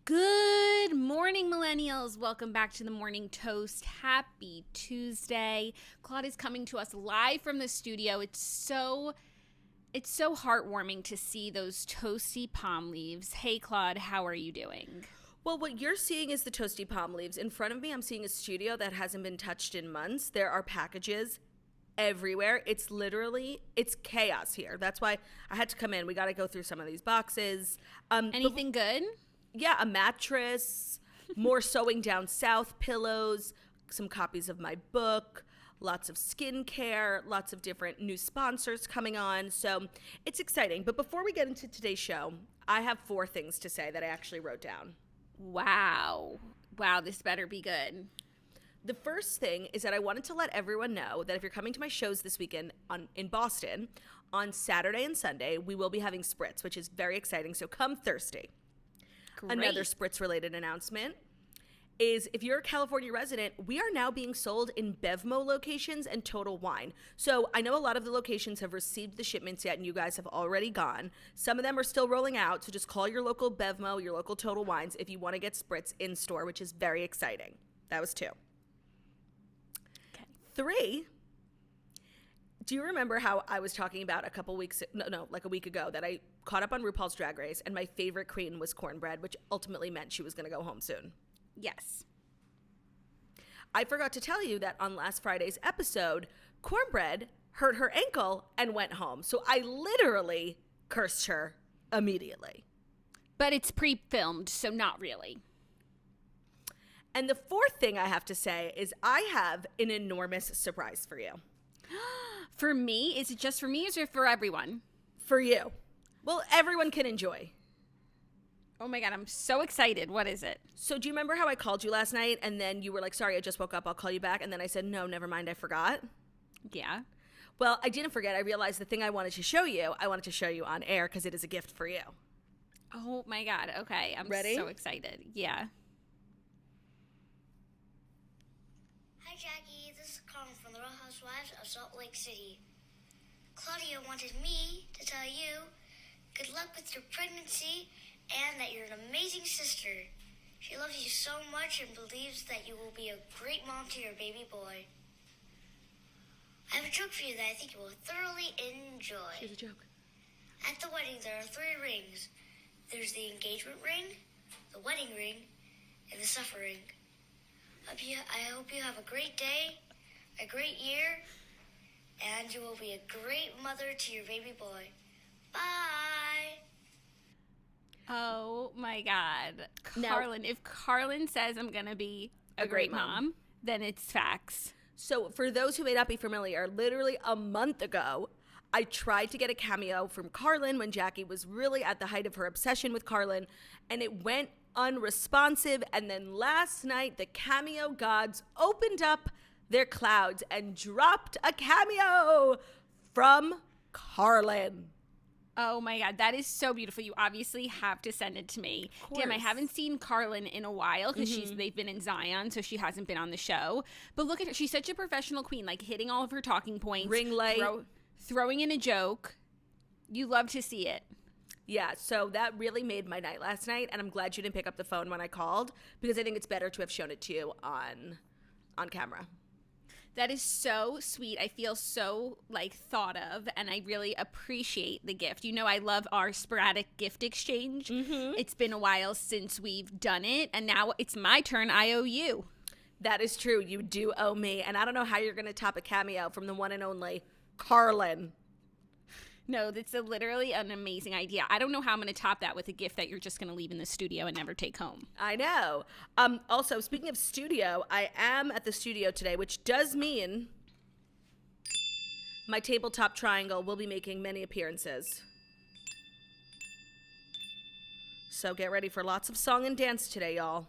Good morning, millennials. Welcome back to the Morning Toast. Happy Tuesday. Claude is coming to us live from the studio. It's so heartwarming to see those toasty palm leaves. Hey, Claude, how are you doing? Well, what you're seeing is the toasty palm leaves. In front of me, I'm seeing a studio that hasn't been touched in months. There are packages everywhere. It's chaos here. That's why I had to come in. We got to go through some of these boxes. Anything good? Yeah, a mattress, more Sewing Down South pillows, some copies of my book, lots of skincare, lots of different new sponsors coming on. So it's exciting. But before we get into today's show, I have 4 things to say that I actually wrote down. Wow, this better be good. The first thing is that I wanted to let everyone know that if you're coming to my shows this weekend in Boston, on Saturday and Sunday, we will be having Spritz, which is very exciting. So come Thursday. Great. Another Spritz-related announcement is if you're a California resident, we are now being sold in Bevmo locations and Total Wine. So I know a lot of the locations have received the shipments yet, and you guys have already gone. Some of them are still rolling out, so just call your local Bevmo, your local Total Wines, if you want to get Spritz in store, which is very exciting. That was 2. Okay. 3, do you remember how I was talking about like a week ago that I caught up on RuPaul's Drag Race and my favorite queen was Cornbread, which ultimately meant she was going to go home soon? Yes. I forgot to tell you that on last Friday's episode, Cornbread hurt her ankle and went home. So I literally cursed her immediately. But it's pre-filmed, so not really. And the 4th thing I have to say is I have an enormous surprise for you. For me? Is it just for me or is it for everyone? For you. Well, everyone can enjoy. Oh my God, I'm so excited. What is it? So do you remember how I called you last night and then you were like, sorry, I just woke up, I'll call you back. And then I said, no, never mind, I forgot. Yeah. Well, I didn't forget. I realized the thing I wanted to show you on air because it is a gift for you. Oh my God. Okay. I'm Ready? So excited. Yeah. Hi, Jackie. This is Colin from the Real Housewives of Salt Lake City. Claudia wanted me to tell you good luck with your pregnancy and that you're an amazing sister. She loves you so much and believes that you will be a great mom to your baby boy. I have a joke for you that I think you will thoroughly enjoy. Here's a joke. At the wedding, there are 3 rings. There's the engagement ring, the wedding ring, and the suffering. I hope you have a great day, a great year, and you will be a great mother to your baby boy. Bye! Oh my God. Now- Carlin, if Carlin says I'm going to be a great mom, then it's facts. So for those who may not be familiar, literally a month ago, I tried to get a cameo from Carlin when Jackie was really at the height of her obsession with Carlin, and it went unresponsive. And then last night, the cameo gods opened up their clouds and dropped a cameo from Carlin. Oh my God, that is so beautiful. You obviously have to send it to me. Damn, I haven't seen Carlin in a while because they've been in Zion, so she hasn't been on the show. But look at her. She's such a professional queen, like hitting all of her talking points. Ring light. Throwing in a joke. You love to see it. Yeah, so that really made my night last night, and I'm glad you didn't pick up the phone when I called because I think it's better to have shown it to you on camera. That is so sweet. I feel so thought of, and I really appreciate the gift. You know, I love our sporadic gift exchange. Mm-hmm. It's been a while since we've done it, and now it's my turn. I owe you. That is true. You do owe me, and I don't know how you're going to top a cameo from the one and only Carlin. No, that's literally an amazing idea. I don't know how I'm going to top that with a gift that you're just going to leave in the studio and never take home. I know. Also, speaking of studio, I am at the studio today, which does mean my tabletop triangle will be making many appearances. So get ready for lots of song and dance today, y'all.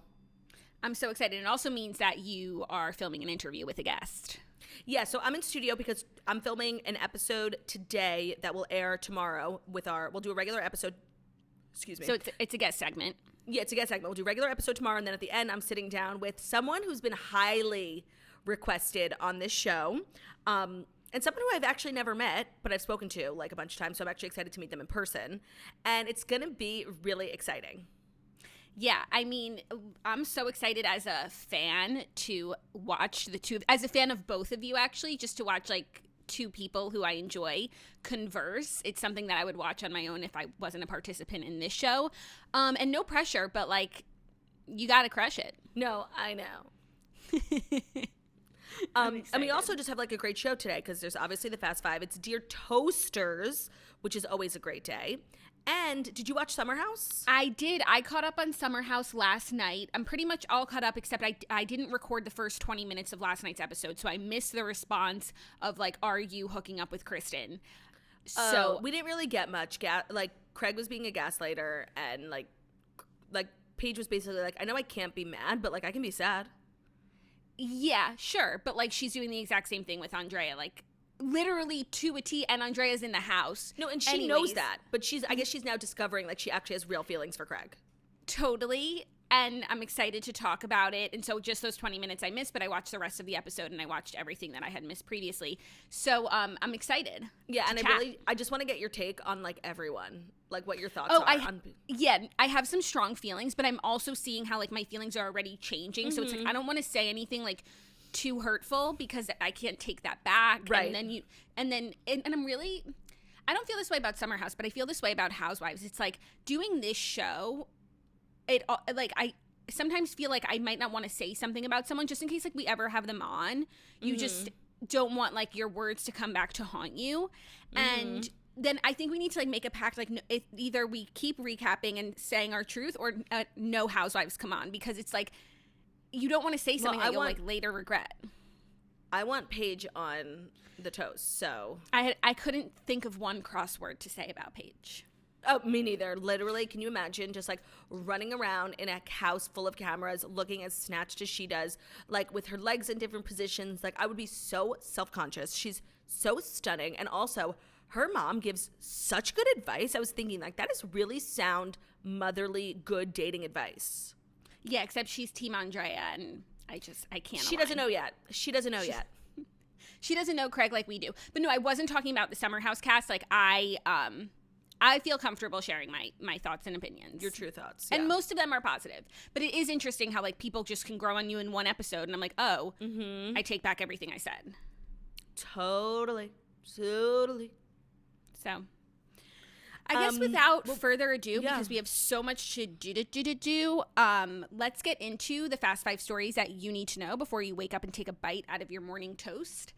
I'm so excited. It also means that you are filming an interview with a guest. Yeah, so I'm in studio because I'm filming an episode today that will air tomorrow we'll do a regular episode. Excuse me. So it's a guest segment. Yeah, it's a guest segment. We'll do a regular episode tomorrow, and then at the end, I'm sitting down with someone who's been highly requested on this show, and someone who I've actually never met, but I've spoken to like a bunch of times, so I'm actually excited to meet them in person, and it's going to be really exciting. Yeah, I mean, I'm so excited as a fan to watch as a fan of both of you, actually, just to watch, like, two people who I enjoy converse. It's something that I would watch on my own if I wasn't a participant in this show. And no pressure, but, like, you got to crush it. No, I know. And we also just have like a great show today because there's obviously the Fast Five. It's Dear Toasters, which is always a great day. And did you watch Summer House? I did. I caught up on Summer House last night. I'm pretty much all caught up except I didn't record the first 20 minutes of last night's episode, so I missed the response of like, are you hooking up with Kristen? So we didn't really get much. Like Craig was being a gaslighter, and like Paige was basically like, I know I can't be mad, but like I can be sad. Yeah, sure. But, like, she's doing the exact same thing with Andrea. Like, literally to a T, and Andrea's in the house. No, and she knows that. But I guess she's now discovering, like, she actually has real feelings for Craig. Totally. And I'm excited to talk about it. And so just those 20 minutes I missed, but I watched the rest of the episode, and I watched everything that I had missed previously. So I'm excited. Yeah, and chat. I just want to get your take on, like, everyone. Like, what your thoughts are. I have some strong feelings, but I'm also seeing how, like, my feelings are already changing. So it's like, I don't want to say anything, like, too hurtful because I can't take that back. Right. And I'm really, I don't feel this way about Summer House, but I feel this way about Housewives. It's like doing this show, I sometimes feel like I might not want to say something about someone just in case, like, we ever have them on. You just don't want, like, your words to come back to haunt you. And then I think we need to, like, make a pact, like, either we keep recapping and saying our truth or no Housewives come on, because it's like you don't want to say something that you'll like later regret. I want Paige on the toast, so I couldn't think of one crossword to say about Paige. Oh, me neither. Literally, can you imagine just like running around in a house full of cameras, looking as snatched as she does, like with her legs in different positions? Like, I would be so self-conscious. She's so stunning. And also, her mom gives such good advice. I was thinking, like, that is really sound, motherly, good dating advice. Yeah, except she's Team Andrea, and I can't. She doesn't know yet. She doesn't know yet. She doesn't know Craig like we do. But no, I wasn't talking about the Summer House cast. Like, I feel comfortable sharing my thoughts and opinions. Your true thoughts. Yeah. And most of them are positive. But it is interesting how, like, people just can grow on you in one episode. And I'm like, oh, I take back everything I said. Totally. So, I guess without further ado, because we have so much to do, let's get into the Fast Five stories that you need to know before you wake up and take a bite out of your morning toast.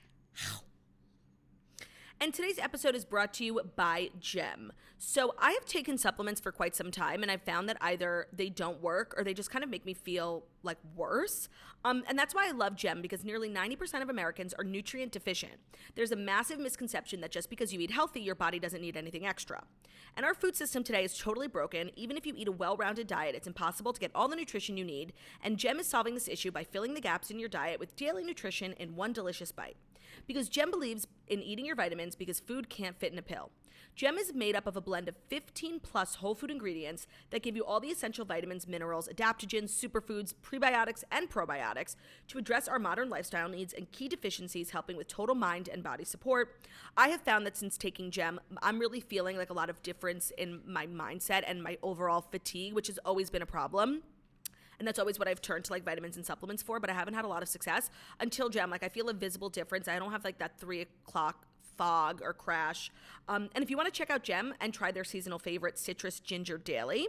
And today's episode is brought to you by Gem. So I have taken supplements for quite some time, and I've found that either they don't work or they just kind of make me feel like worse. And that's why I love Gem, because nearly 90% of Americans are nutrient deficient. There's a massive misconception that just because you eat healthy, your body doesn't need anything extra. And our food system today is totally broken. Even if you eat a well-rounded diet, it's impossible to get all the nutrition you need. And Gem is solving this issue by filling the gaps in your diet with daily nutrition in one delicious bite. Because Gem believes in eating your vitamins because food can't fit in a pill. Gem is made up of a blend of 15 plus whole food ingredients that give you all the essential vitamins, minerals, adaptogens, superfoods, prebiotics, and probiotics to address our modern lifestyle needs and key deficiencies, helping with total mind and body support. I have found that since taking Gem, I'm really feeling like a lot of difference in my mindset and my overall fatigue, which has always been a problem. And that's always what I've turned to, like, vitamins and supplements for, but I haven't had a lot of success until Gem. Like, I feel a visible difference. I don't have, like, that 3 o'clock fog or crash. And if you want to check out Gem and try their seasonal favorite, Citrus Ginger Daily,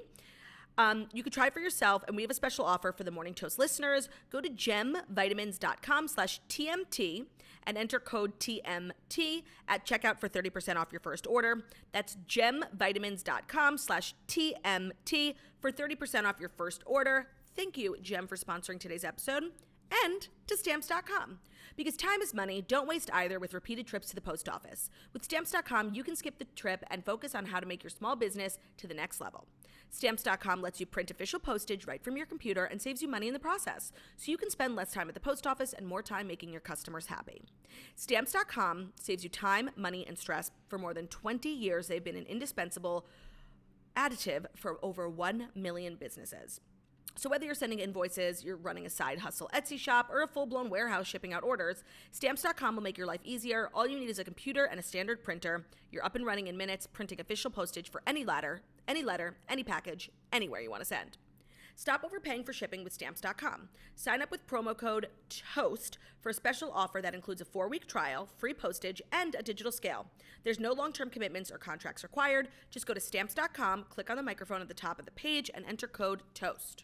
you could try it for yourself, and we have a special offer for the Morning Toast listeners. Go to gemvitamins.com/TMT and enter code TMT at checkout for 30% off your first order. That's gemvitamins.com/TMT for 30% off your first order. Thank you, Gem, for sponsoring today's episode, and to Stamps.com. Because time is money, don't waste either with repeated trips to the post office. With Stamps.com, you can skip the trip and focus on how to make your small business to the next level. Stamps.com lets you print official postage right from your computer and saves you money in the process, so you can spend less time at the post office and more time making your customers happy. Stamps.com saves you time, money, and stress. For more than 20 years, they've been an indispensable additive for over 1 million businesses. So whether you're sending invoices, you're running a side hustle Etsy shop, or a full-blown warehouse shipping out orders, Stamps.com will make your life easier. All you need is a computer and a standard printer. You're up and running in minutes, printing official postage for any letter, any package, anywhere you want to send. Stop overpaying for shipping with Stamps.com. Sign up with promo code TOAST for a special offer that includes a 4-week trial, free postage, and a digital scale. There's no long-term commitments or contracts required. Just go to Stamps.com, click on the microphone at the top of the page, and enter code TOAST.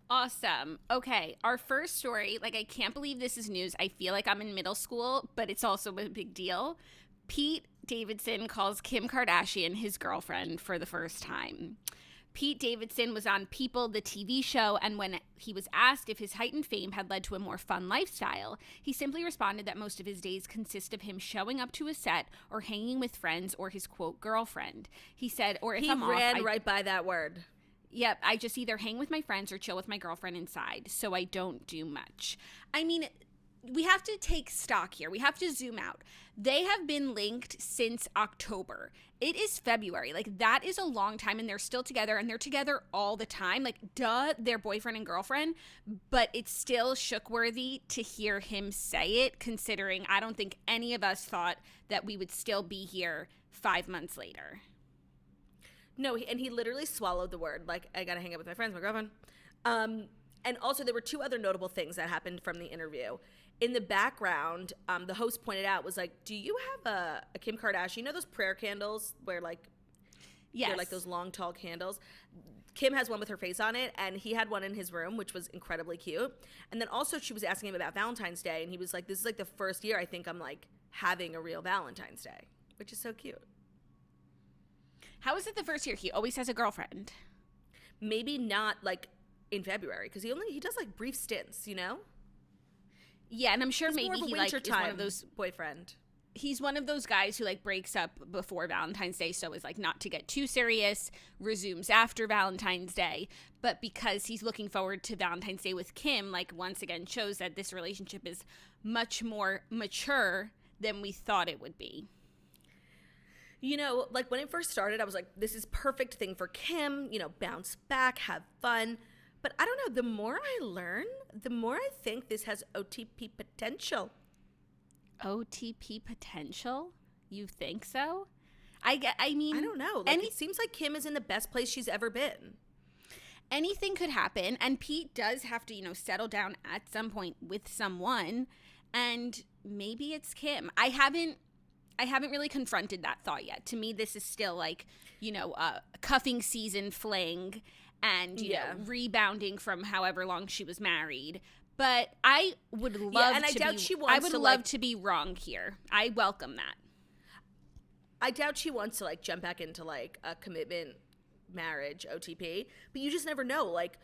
Awesome. Okay, our first story, like, I can't believe this is news. I feel like I'm in middle school, but it's also a big deal. Pete Davidson calls Kim Kardashian his girlfriend for the first time. Pete Davidson was on People, the TV show, and when he was asked if his heightened fame had led to a more fun lifestyle, he simply responded that most of his days consist of him showing up to a set or hanging with friends or his, quote, girlfriend. He said, or if I'm off, He ran right by that word. Yep, I just either hang with my friends or chill with my girlfriend inside, so I don't do much. I mean, we have to take stock here. We have to zoom out. They have been linked since October. It is February. Like, that is a long time, and they're still together, and they're together all the time. Like, duh, they're boyfriend and girlfriend, but it's still shook-worthy to hear him say it, considering I don't think any of us thought that we would still be here 5 months later. No, and he literally swallowed the word. Like, I gotta hang out with my friends, my girlfriend. And also, there were 2 other notable things that happened from the interview. In the background, the host pointed out, was like, do you have a Kim Kardashian? You know those prayer candles where, like, yes, they're like those long, tall candles? Kim has one with her face on it, and he had one in his room, which was incredibly cute. And then also, she was asking him about Valentine's Day, and he was like, this is like the first year I think I'm, like, having a real Valentine's Day, which is so cute. How is it the first year? He always has a girlfriend. Maybe not, like, in February, because he does, like, brief stints, you know? Yeah, and I'm sure maybe he, like, is one of those boyfriend. He's one of those guys who, like, breaks up before Valentine's Day, so is, like, not to get too serious, resumes after Valentine's Day. But because he's looking forward to Valentine's Day with Kim, like, once again shows that this relationship is much more mature than we thought it would be. You know, like, when it first started, I was like, this is perfect thing for Kim, you know, bounce back, have fun. But I don't know, the more I learn, the more I think this has OTP potential. OTP potential? You think so? I mean, I don't know. Like, it seems like Kim is in the best place she's ever been. Anything could happen, and Pete does have to, you know, settle down at some point with someone, and maybe it's Kim. I haven't really confronted that thought yet. To me, this is still like, you know, cuffing season fling and, you know, rebounding from however long she was married. But I would love to be wrong here. I welcome that. I doubt she wants to, like, jump back into, like, a commitment marriage, OTP. But you just never know. Like,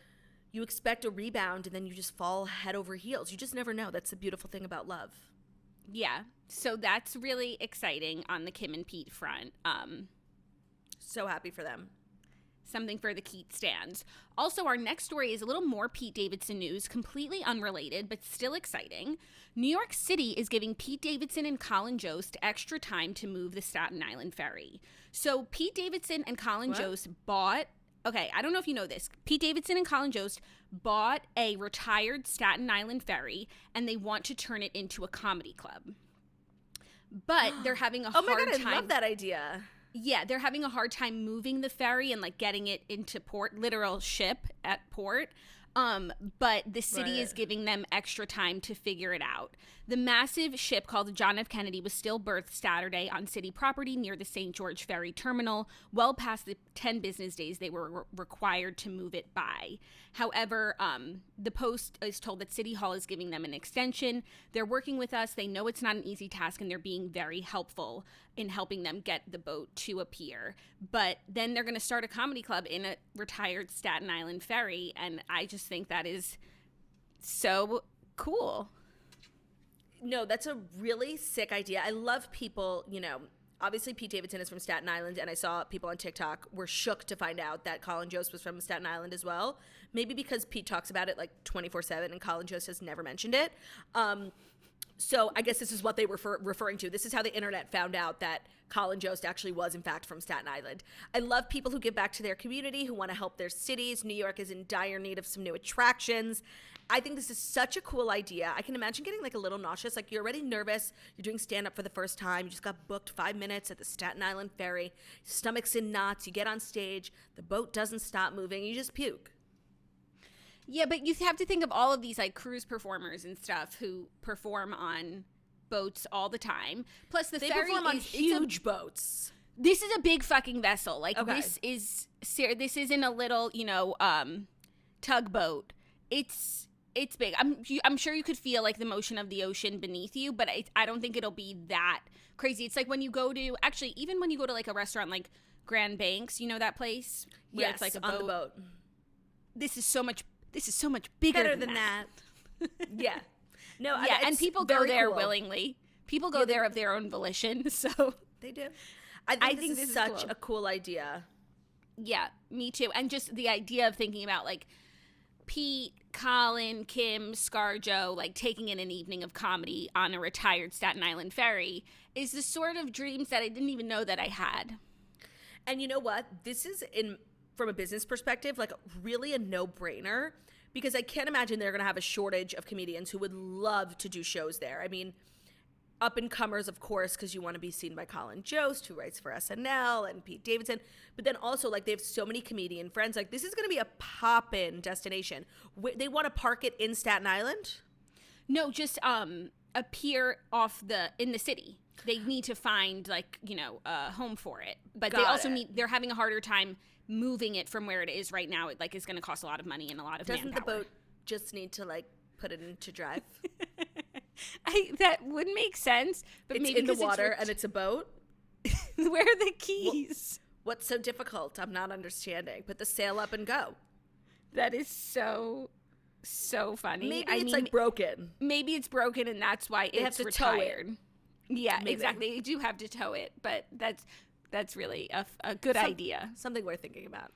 you expect a rebound and then you just fall head over heels. You just never know. That's the beautiful thing about love. Yeah. So that's really exciting on the Kim and Pete front. So happy for them. Something for the Keat stands. Also, our next story is a little more Pete Davidson news, completely unrelated, but still exciting. New York City is giving Pete Davidson and Colin Jost extra time to move the Staten Island Ferry. So Pete Davidson and Colin Jost bought, okay, I don't know if you know this, Pete Davidson and Colin Jost bought a retired Staten Island Ferry, and they want to turn it into a comedy club. But they're having a hard time. Oh my God, I love that idea. Yeah, they're having a hard time moving the ferry and, like, getting it into port, literal ship at port. But the city is giving them extra time to figure it out. The massive ship called the John F. Kennedy was still berthed Saturday on city property near the St. George Ferry Terminal, well past the 10 business days they were required to move it by. However, the Post is told that City Hall is giving them an extension. They're working with us. They know it's not an easy task, and they're being very helpful in helping them get the boat to a pier. But then they're going to start a comedy club in a retired Staten Island ferry, and I just think that is so cool. No, that's a really sick idea. I love people, you know, obviously Pete Davidson is from Staten Island, and I saw people on TikTok were shook to find out that Colin Jost was from Staten Island as well. Maybe because Pete talks about it like 24/7 and Colin Jost has never mentioned it. So I guess this is what they were referring to. This is how the internet found out that Colin Jost actually was, in fact, from Staten Island. I love people who give back to their community, who want to help their cities. New York is in dire need of some new attractions. I think this is such a cool idea. I can imagine getting, like, a little nauseous. Like, you're already nervous. You're doing stand-up for the first time. You just got booked 5 minutes at the Staten Island Ferry. Stomach's in knots. You get on stage. The boat doesn't stop moving. You just puke. Yeah, but you have to think of all of these like cruise performers and stuff who perform on boats all the time. Plus the They ferry perform on is huge boats. This is a big fucking vessel. Like Okay. this isn't a little, tugboat. It's big. I'm sure you could feel like the motion of the ocean beneath you, but I don't think it'll be that crazy. It's like when you go to even when you go to like a restaurant like Grand Banks, you know that place where it's like a boat. On the boat. This is so much bigger Better than that. Yeah. No, Yeah, and it's people go very there cool. willingly. People go there of their own volition. So They do. I think this is such a cool idea. yeah, me too. And just the idea of thinking about like Pete, Colin, Kim, ScarJo, like taking in an evening of comedy on a retired Staten Island ferry is the sort of dreams that I didn't even know that I had. And you know what? This is from a business perspective, like really a no-brainer, because I can't imagine they're going to have a shortage of comedians who would love to do shows there. I mean, up-and-comers, of course, because you want to be seen by Colin Jost, who writes for SNL, and Pete Davidson. But then also, like, they have so many comedian friends. Like, this is going to be a pop-in destination. They want to park it in Staten Island? No, just appear in the city. They need to find like, a home for it. But they also they're having a harder time moving it from where it is right now. It like is going to cost a lot of money and a lot of manpower. Doesn't the boat just need to like put it into drive? That would make sense, but It's maybe in the water and it's a boat? Where are the keys? What's so difficult? I'm not understanding. Put the sail up and go. That is so funny. Maybe it's like broken. Maybe it's broken and that's why They have it's to tow it. retired. Yeah, Maybe. exactly. They do have to tow it, but that's really a good idea. Something worth thinking about.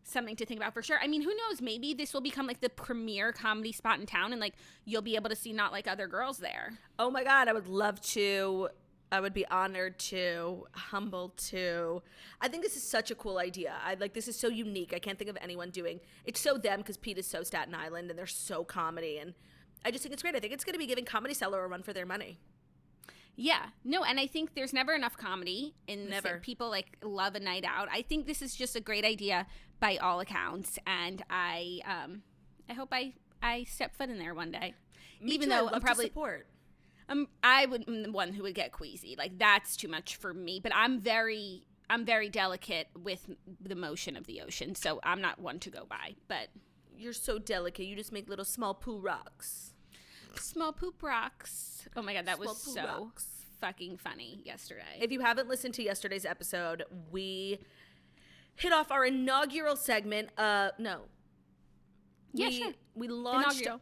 Something to think about for sure. I mean, who knows? Maybe this will become like the premier comedy spot in town and like you'll be able to see Not Like Other Girls there. Oh my God, I would love to. I would be honored to, humbled to. I think this is such a cool idea. This is so unique. I can't think of anyone doing. It's so them because Pete is so Staten Island and they're so comedy. And I just think it's great. I think it's going to be giving Comedy Cellar a run for their money. Yeah. No, and I think there's never enough comedy in Never. People like love a night out. I think this is just a great idea by all accounts, and I hope I step foot in there one day. Even though I'm probably support. I'm the one who would get queasy. Like that's too much for me, but I'm very delicate with the motion of the ocean, so I'm not one to go by. But You're so delicate. You just make little small poo rocks. small poop rocks. Oh my God, that was Small poo so rocks. fucking funny yesterday. If you haven't listened to yesterday's episode, we hit off our inaugural segment. No. Yeah, sure. We launched. Inaugural.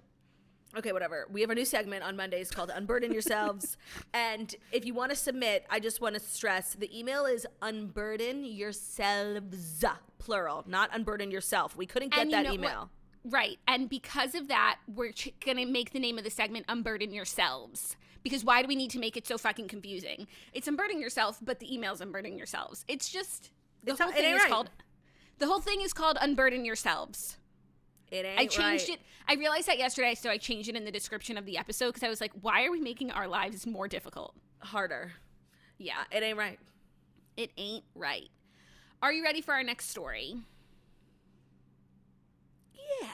Okay, whatever. We have a new segment on Mondays called Unburden Yourselves. And if you want to submit, I just want to stress the email is unburden yourselves, plural, not unburden yourself. We couldn't get And you that know email. what? Right. And because of that, we're going to make the name of the segment Unburden Yourselves. Because why do we need to make it so fucking confusing? It's Unburden Yourself, but the email's Unburden Yourselves. It's just, the whole thing is called Unburden Yourselves. It ain't I changed right. it. I realized that yesterday, so I changed it in the description of the episode because I was like, why are we making our lives more difficult? Harder. Yeah. It ain't right. It ain't right. Are you ready for our next story? Yeah.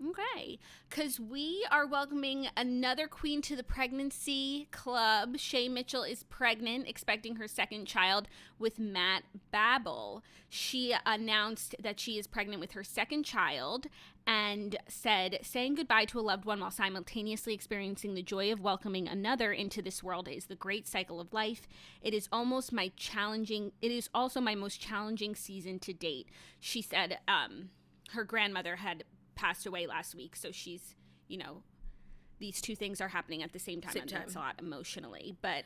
Okay, because we are welcoming another queen to the pregnancy club. Shay Mitchell is pregnant, expecting her second child with Matte Babel. She announced that she is pregnant with her second child and said, saying goodbye to a loved one while simultaneously experiencing the joy of welcoming another into this world is the great cycle of life. It is also my most challenging season to date. She said her grandmother had passed away last week, so she's, these two things are happening at the same time. It's a lot emotionally, but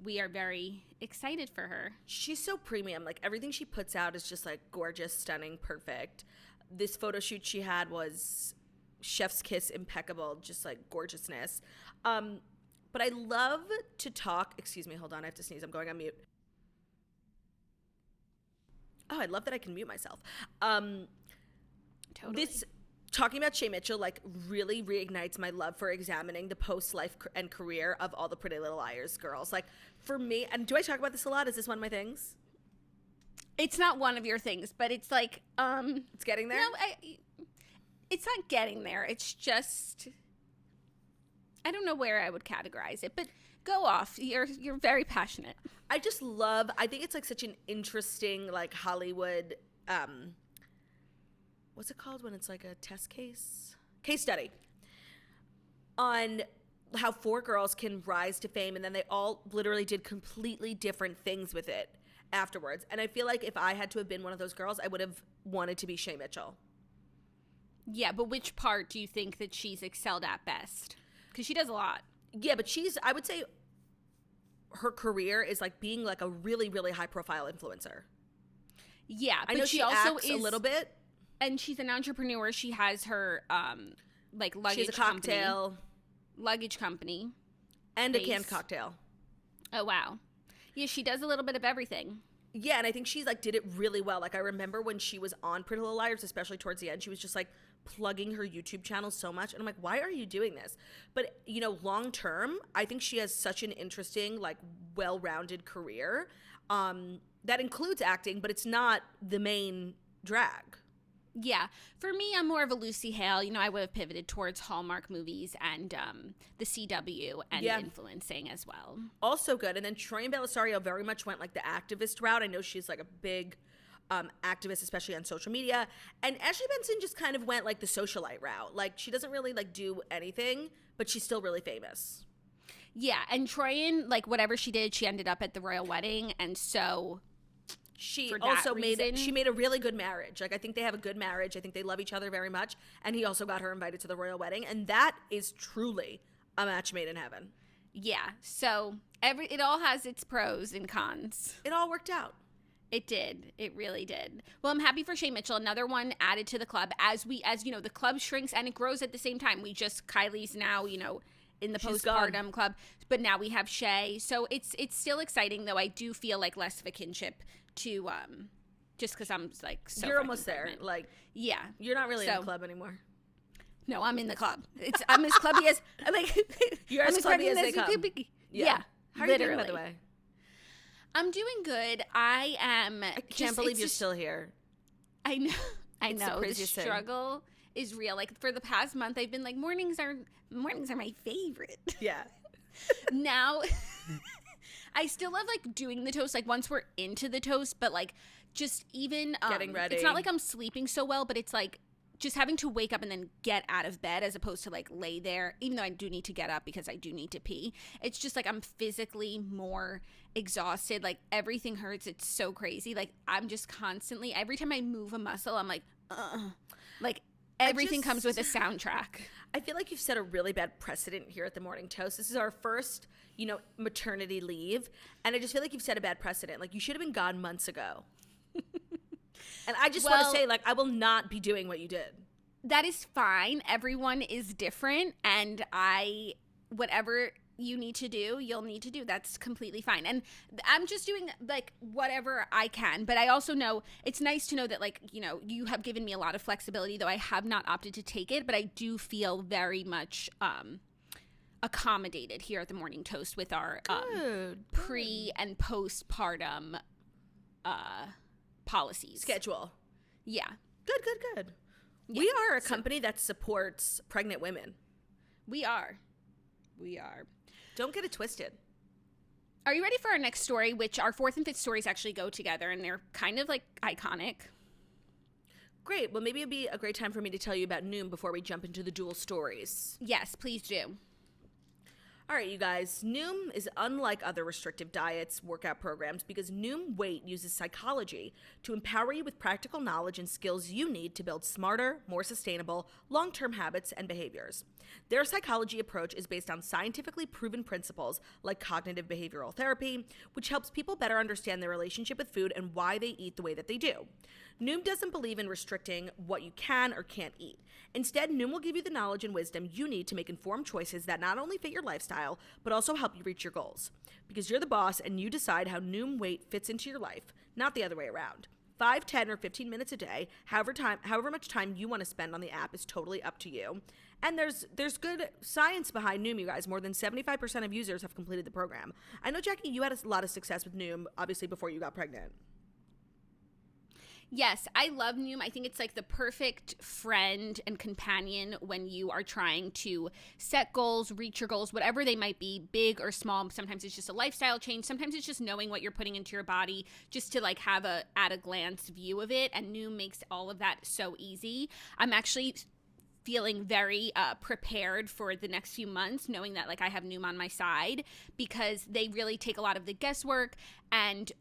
we are very excited for her. She's so premium. Like, everything she puts out is just, like, gorgeous, stunning, perfect. This photo shoot she had was chef's kiss impeccable, just, like, gorgeousness. But I love to talk. Excuse me, hold on. I have to sneeze. I'm going on mute. Oh, I love that I can mute myself. Totally. Talking about Shay Mitchell, like, really reignites my love for examining the post-life and career of all the Pretty Little Liars girls. Like, for me, and do I talk about this a lot? Is this one of my things? It's not one of your things, but it's like, It's getting there? No, it's not getting there. It's just, I don't know where I would categorize it, but go off. You're very passionate. I think it's like such an interesting like Hollywood, what's it called when it's like a case study on how 4 girls can rise to fame, and then they all literally did completely different things with it afterwards. And I feel like if I had to have been one of those girls, I would have wanted to be Shay Mitchell. Yeah, but which part do you think that she's excelled at best? Because she does a lot. Yeah, but I would say her career is like being like a really, really high profile influencer. Yeah, but I know she also acts is a little bit. And she's an entrepreneur. She has her like luggage she has a cocktail. Luggage company. And a canned cocktail. Oh, wow. Yeah, she does a little bit of everything. Yeah, and I think she's like did it really well. Like I remember when she was on Pretty Little Liars, especially towards the end, she was just like plugging her YouTube channel so much. And I'm like, why are you doing this? But, you know, long term, I think she has such an interesting, like well-rounded career that includes acting, but it's not the main drag. Yeah. For me, I'm more of a Lucy Hale. You know, I would have pivoted towards Hallmark movies and the CW and influencing as well. Also good. And then Troy and Belisario very much went like the activist route. I know she's like a big activist, especially on social media. And Ashley Benson just kind of went like the socialite route. Like she doesn't really like do anything, but she's still really famous. Yeah. And Troyan, like whatever she did, she ended up at the royal wedding. And so... She also made a really good marriage. Like I think they have a good marriage. I think they love each other very much. And he also got her invited to the royal wedding, and that is truly a match made in heaven. Yeah. So it all has its pros and cons. It all worked out. It did. It really did. Well, I'm happy for Shay Mitchell. Another one added to the club as you know, the club shrinks and it grows at the same time. Kylie's now, you know, in the postpartum club, but now we have Shay. So it's still exciting, though. I do feel like less of a kinship to just because I'm like so you're almost pregnant. there. Like yeah, you're not really in the club anymore. No, I'm in the club. I'm as clubby as you're as clubby as they come. Yeah. How are you doing, by the way? I'm doing good. I can't believe you're still here. I know. The struggle is real. Like for the past month, I've been like mornings are my favorite. Yeah. Now. I still love like doing the toast like once we're into the toast, but like just even getting ready. It's not like I'm sleeping so well, but it's like just having to wake up and then get out of bed as opposed to like lay there, even though I do need to get up because I do need to pee. It's just like I'm physically more exhausted. Like everything hurts. It's so crazy. Like I'm just constantly, every time I move a muscle, I'm like, like everything comes with a soundtrack. I feel like you've set a really bad precedent here at the Morning Toast. This is our first, you know, maternity leave. And I just feel like you've set a bad precedent. Like you should have been gone months ago. And I just want to say, like, I will not be doing what you did. That is fine. Everyone is different. And whatever you need to do, you'll need to do. That's completely fine. And I'm just doing like whatever I can. But I also know it's nice to know that, like, you know, you have given me a lot of flexibility, though I have not opted to take it. But I do feel very much accommodated here at the Morning Toast with our pre and postpartum policies. Schedule. Yeah. Good. Yeah. We are a company that supports pregnant women. We are. Don't get it twisted. Are you ready for our next story, which our fourth and fifth stories actually go together, and they're kind of like iconic? Great. Well, maybe it'd be a great time for me to tell you about Noom before we jump into the dual stories. Yes, please do. All right, you guys, Noom is unlike other restrictive diets, workout programs, because Noom Weight uses psychology to empower you with practical knowledge and skills you need to build smarter, more sustainable, long-term habits and behaviors. Their psychology approach is based on scientifically proven principles like cognitive behavioral therapy, which helps people better understand their relationship with food and why they eat the way that they do. Noom doesn't believe in restricting what you can or can't eat. Instead, Noom will give you the knowledge and wisdom you need to make informed choices that not only fit your lifestyle, but also help you reach your goals. Because you're the boss and you decide how Noom Weight fits into your life, not the other way around. 5, 10, or 15 minutes a day, however much time you want to spend on the app is totally up to you. And there's good science behind Noom, you guys. More than 75% of users have completed the program. I know, Jackie, you had a lot of success with Noom, obviously, before you got pregnant. Yes, I love Noom. I think it's like the perfect friend and companion when you are trying to set goals, reach your goals, whatever they might be, big or small. Sometimes it's just a lifestyle change. Sometimes it's just knowing what you're putting into your body just to like have a at a glance view of it. And Noom makes all of that so easy. I'm actually feeling very prepared for the next few months, knowing that like I have Noom on my side, because they really take a lot of the guesswork and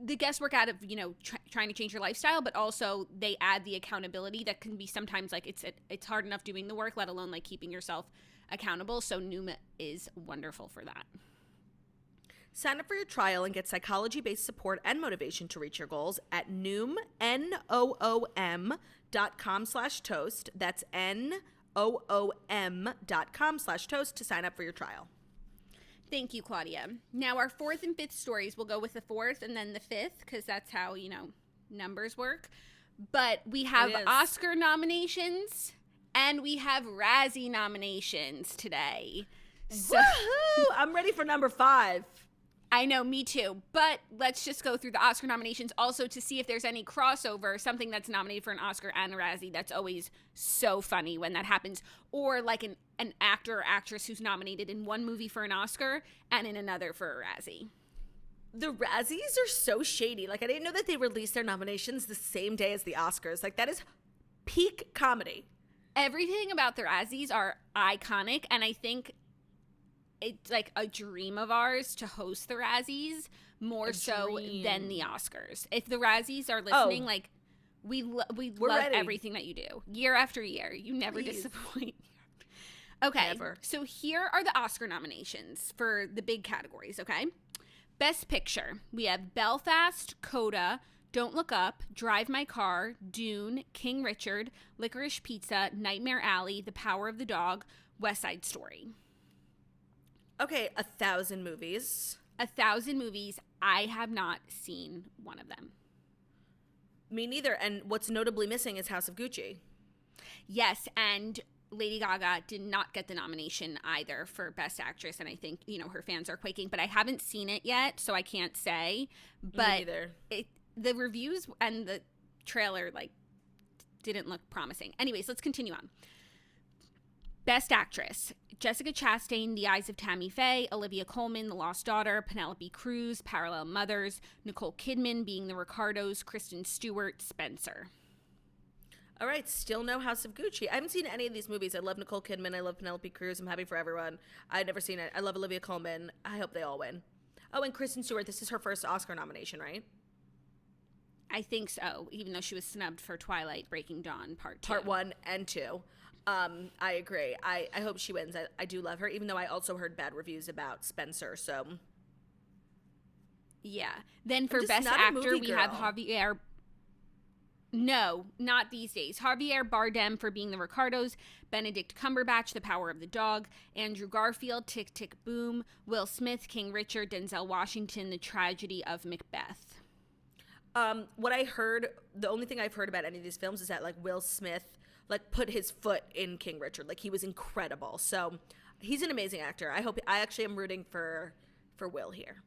the guesswork out of, you know, trying to change your lifestyle, but also they add the accountability that can be sometimes like it's hard enough doing the work, let alone like keeping yourself accountable. So Noom is wonderful for that. Sign up for your trial and get psychology-based support and motivation to reach your goals at Noom, NOOM.com/toast. That's NOOM.com/toast to sign up for your trial. Thank you, Claudia. Now, our fourth and fifth stories, we'll go with the fourth and then the fifth, because that's how, you know, numbers work. But we have Oscar nominations and we have Razzie nominations today. So, woohoo! I'm ready for number 5. I know, me too. But let's just go through the Oscar nominations also to see if there's any crossover, something that's nominated for an Oscar and a Razzie. That's always so funny when that happens. Or like an actor or actress who's nominated in one movie for an Oscar and in another for a Razzie. The Razzies are so shady. Like, I didn't know that they released their nominations the same day as the Oscars. Like, that is peak comedy. Everything about the Razzies are iconic, and I think it's like a dream of ours to host the Razzies more so than the Oscars. If the Razzies are listening, like we love ready. everything that you do year after year. You never disappoint. Okay, never. So here are the Oscar nominations for the big categories, okay? Best Picture. We have Belfast, Coda, Don't Look Up, Drive My Car, Dune, King Richard, Licorice Pizza, Nightmare Alley, The Power of the Dog, West Side Story. Okay, 1,000 movies. 1,000 movies. I have not seen one of them. Me neither. And what's notably missing is House of Gucci. Yes, and Lady Gaga did not get the nomination either for Best Actress, and I think, you know, her fans are quaking, but I haven't seen it yet, so I can't say. But Me neither. The reviews and the trailer, like, didn't look promising. Anyways, let's continue on. Best Actress. Jessica Chastain, The Eyes of Tammy Faye, Olivia Colman, The Lost Daughter, Penelope Cruz, Parallel Mothers, Nicole Kidman, Being the Ricardos, Kristen Stewart, Spencer. All right, still no House of Gucci. I haven't seen any of these movies. I love Nicole Kidman. I love Penelope Cruz. I'm happy for everyone. I've never seen it. I love Olivia Colman. I hope they all win. Oh, and Kristen Stewart, this is her first Oscar nomination, right? I think so, even though she was snubbed for Twilight Breaking Dawn Part 2. Part 1 and 2. I agree. I hope she wins. I do love her, even though I also heard bad reviews about Spencer, so. Yeah. Then for Best Actor, we have Javier. No, not these days. Javier Bardem for Being the Ricardos, Benedict Cumberbatch, The Power of the Dog, Andrew Garfield, Tick, Tick, Boom, Will Smith, King Richard, Denzel Washington, The Tragedy of Macbeth. What I heard, the only thing I've heard about any of these films is that, like, Will Smith, like, put his foot in King Richard. Like, he was incredible. So he's an amazing actor. I actually am rooting for Will here.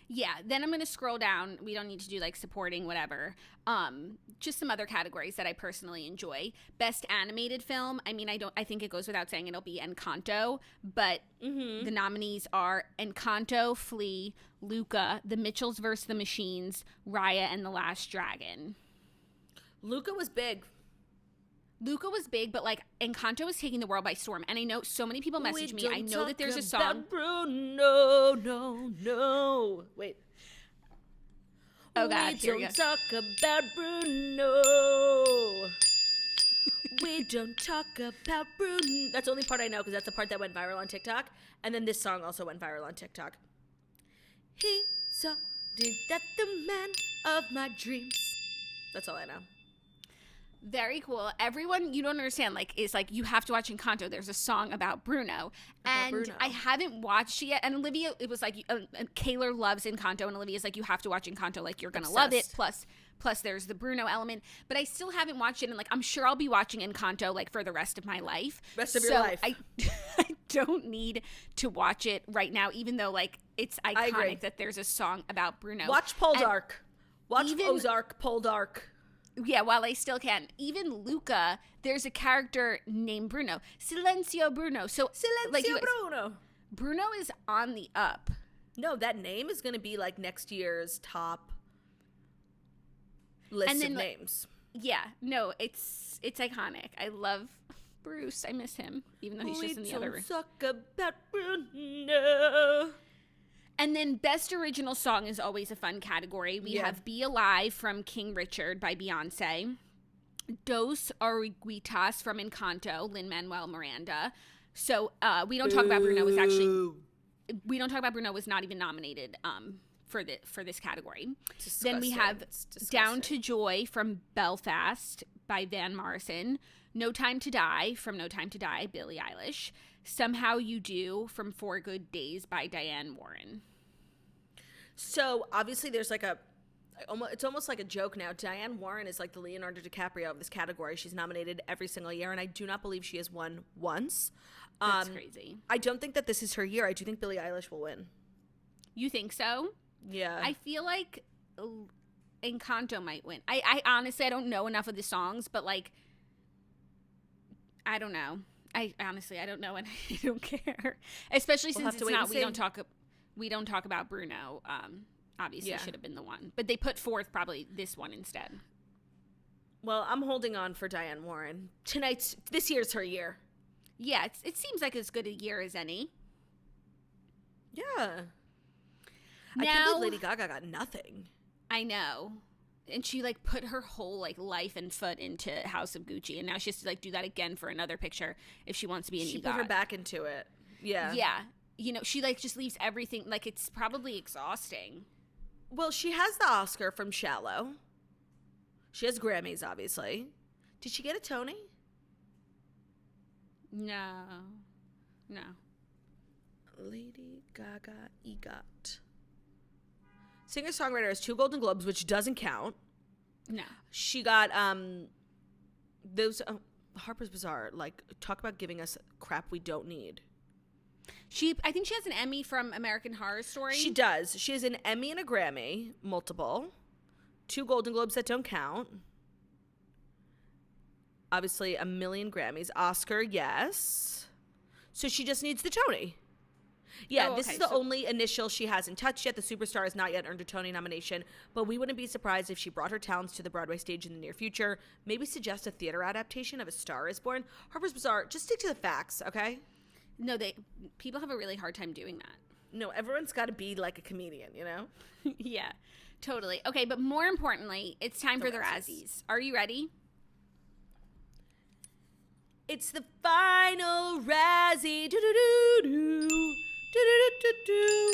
Yeah, then I'm going to scroll down. We don't need to do, like, supporting whatever. Just some other categories that I personally enjoy. Best Animated Film. I mean, I think it goes without saying it'll be Encanto, but the nominees are Encanto, Flea, Luca, The Mitchells vs. the Machines, Raya, and The Last Dragon. Luca was big, but, like, Encanto is taking the world by storm. And I know so many people message me. I know that there's a song. Bruno, no. Wait. Oh, God. We don't talk about Bruno. We don't talk about Bruno. That's the only part I know, because that's the part that went viral on TikTok. And then this song also went viral on TikTok. He saw that the man of my dreams. That's all I know. Very cool. Everyone, you don't understand, like, is like, you have to watch Encanto. There's a song about Bruno. I haven't watched it yet. And Olivia, it was like, Kaylor loves Encanto. And Olivia's like, you have to watch Encanto. Like, you're going to love it. Plus there's the Bruno element. But I still haven't watched it. And, like, I'm sure I'll be watching Encanto, like, for the rest of my life. Rest of your life. I don't need to watch it right now, even though, like, it's iconic that there's a song about Bruno. Watch Poldark. Watch Ozark, Poldark. Yeah, while I still can. Even Luca, there's a character named Bruno. Silencio Bruno. So Silencio Bruno. Bruno is on the up. No, that name is going to be like next year's top list of names. Yeah, no, it's iconic. I love Bruce. I miss him, even though he's just in the other room. Talk about Bruno. And then Best Original Song is always a fun category. We have Be Alive from King Richard by Beyonce. Dos Oruguitas from Encanto, Lin-Manuel Miranda. So We Don't Talk About Bruno was not even nominated for this category. Then we have Down to Joy from Belfast by Van Morrison. No Time to Die from No Time to Die, Billie Eilish. Somehow You Do from Four Good Days by Diane Warren. So obviously there's like it's almost like a joke now. Diane Warren is like the Leonardo DiCaprio of this category. She's nominated every single year, and I do not believe she has won once. That's crazy. I don't think that this is her year. I do think Billie Eilish will win. You think so? Yeah. I feel like Encanto might win. I honestly, I don't know enough of the songs, but like, I don't know. I honestly, I don't know, and I don't care. Especially since it's not. We don't talk about Bruno. Obviously, should have been the one, but they put forth probably this one instead. Well, I'm holding on for Diane Warren. This year's her year. Yeah, it seems like as good a year as any. Yeah. Now, I can't believe Lady Gaga got nothing. I know. And she like put her whole like life and foot into House of Gucci, and now she has to like do that again for another picture if she wants to be an EGOT. She put her back into it. Yeah. Yeah. You know, she like just leaves everything, like it's probably exhausting. Well, she has the Oscar from Shallow. She has Grammys, obviously. Did she get a Tony? No. Lady Gaga EGOT. Singer-songwriter has 2 Golden Globes, which doesn't count. No. She got those Harper's Bazaar, like, talk about giving us crap we don't need. I think she has an Emmy from American Horror Story. She does. She has an Emmy and a Grammy, multiple. 2 Golden Globes that don't count. Obviously, a million Grammys. Oscar, yes. So she just needs the Tony. Yeah, this is the only initial she hasn't touched yet. The superstar has not yet earned a Tony nomination, but we wouldn't be surprised if she brought her talents to the Broadway stage in the near future. Maybe suggest a theater adaptation of A Star is Born. Harper's Bazaar, just stick to the facts, okay? No, people have a really hard time doing that. No, everyone's got to be like a comedian, you know? Yeah, totally. Okay, but more importantly, it's time for the Razzies. Are you ready? It's the final Razzie. Do-do-do-do. Do-do-do-do-do.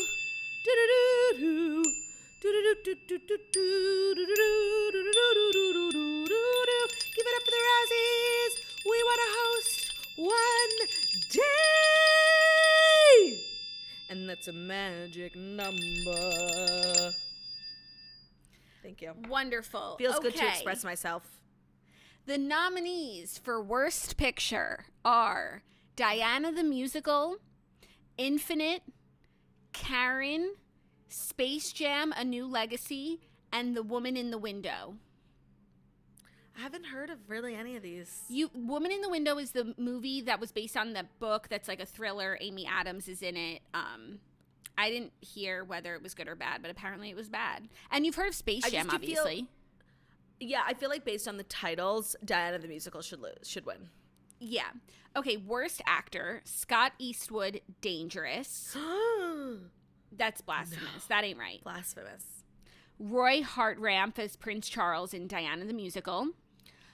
Do-do-do-do. Do-do-do-do-do. Give it up for the Razzies. We want to host one day. And that's a magic number. Thank you. Wonderful. Feels good to express myself. The nominees for Worst Picture are Diana the Musical, Infinite, Karen, Space Jam: A New Legacy, and The Woman in the Window. I haven't heard of really any of these. Woman in the Window is the movie that was based on the book that's like a thriller. Amy Adams is in it. I didn't hear whether it was good or bad, but apparently it was bad. And you've heard of Space Jam, obviously. Yeah, I feel like based on the titles, Diana the Musical should win. Yeah. Okay, Worst Actor, Scott Eastwood, Dangerous. That's blasphemous. No. That ain't right. Blasphemous. Roy Hartranft as Prince Charles in Diana the Musical.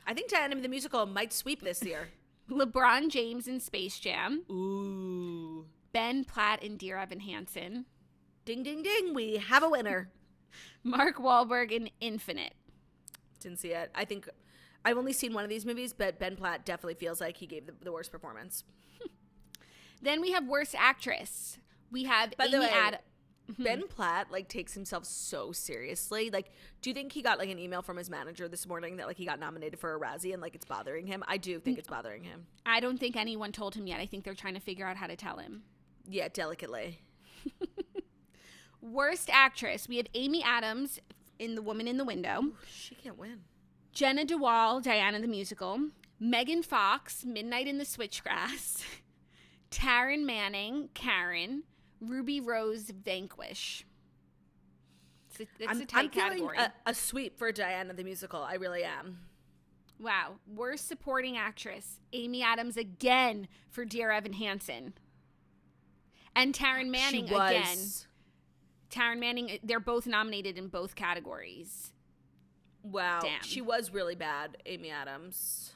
I think Diana the Musical might sweep this year. LeBron James in Space Jam. Ooh. Ben Platt in Dear Evan Hansen. Ding, ding, ding. We have a winner. Mark Wahlberg in Infinite. Didn't see it. I think I've only seen one of these movies, but Ben Platt definitely feels like he gave the worst performance. Then we have Worst Actress. We have Amy Adams. Ben Platt like takes himself so seriously. Like, do you think he got like an email from his manager this morning that like he got nominated for a Razzie and like it's bothering him? I do think it's bothering him. I don't think anyone told him yet. I think they're trying to figure out how to tell him. Yeah, delicately. Worst Actress. We have Amy Adams in The Woman in the Window. Ooh, she can't win. Jenna DeWall, Diana the Musical. Megan Fox, Midnight in the Switchgrass. Taryn Manning, Karen. Ruby Rose, Vanquish. It's a tight category. Feeling a sweep for Diana the Musical. I really am. Wow. Worst Supporting Actress. Amy Adams again for Dear Evan Hansen. And Taryn Manning again. Taryn Manning, they're both nominated in both categories. Wow. Damn. She was really bad, Amy Adams.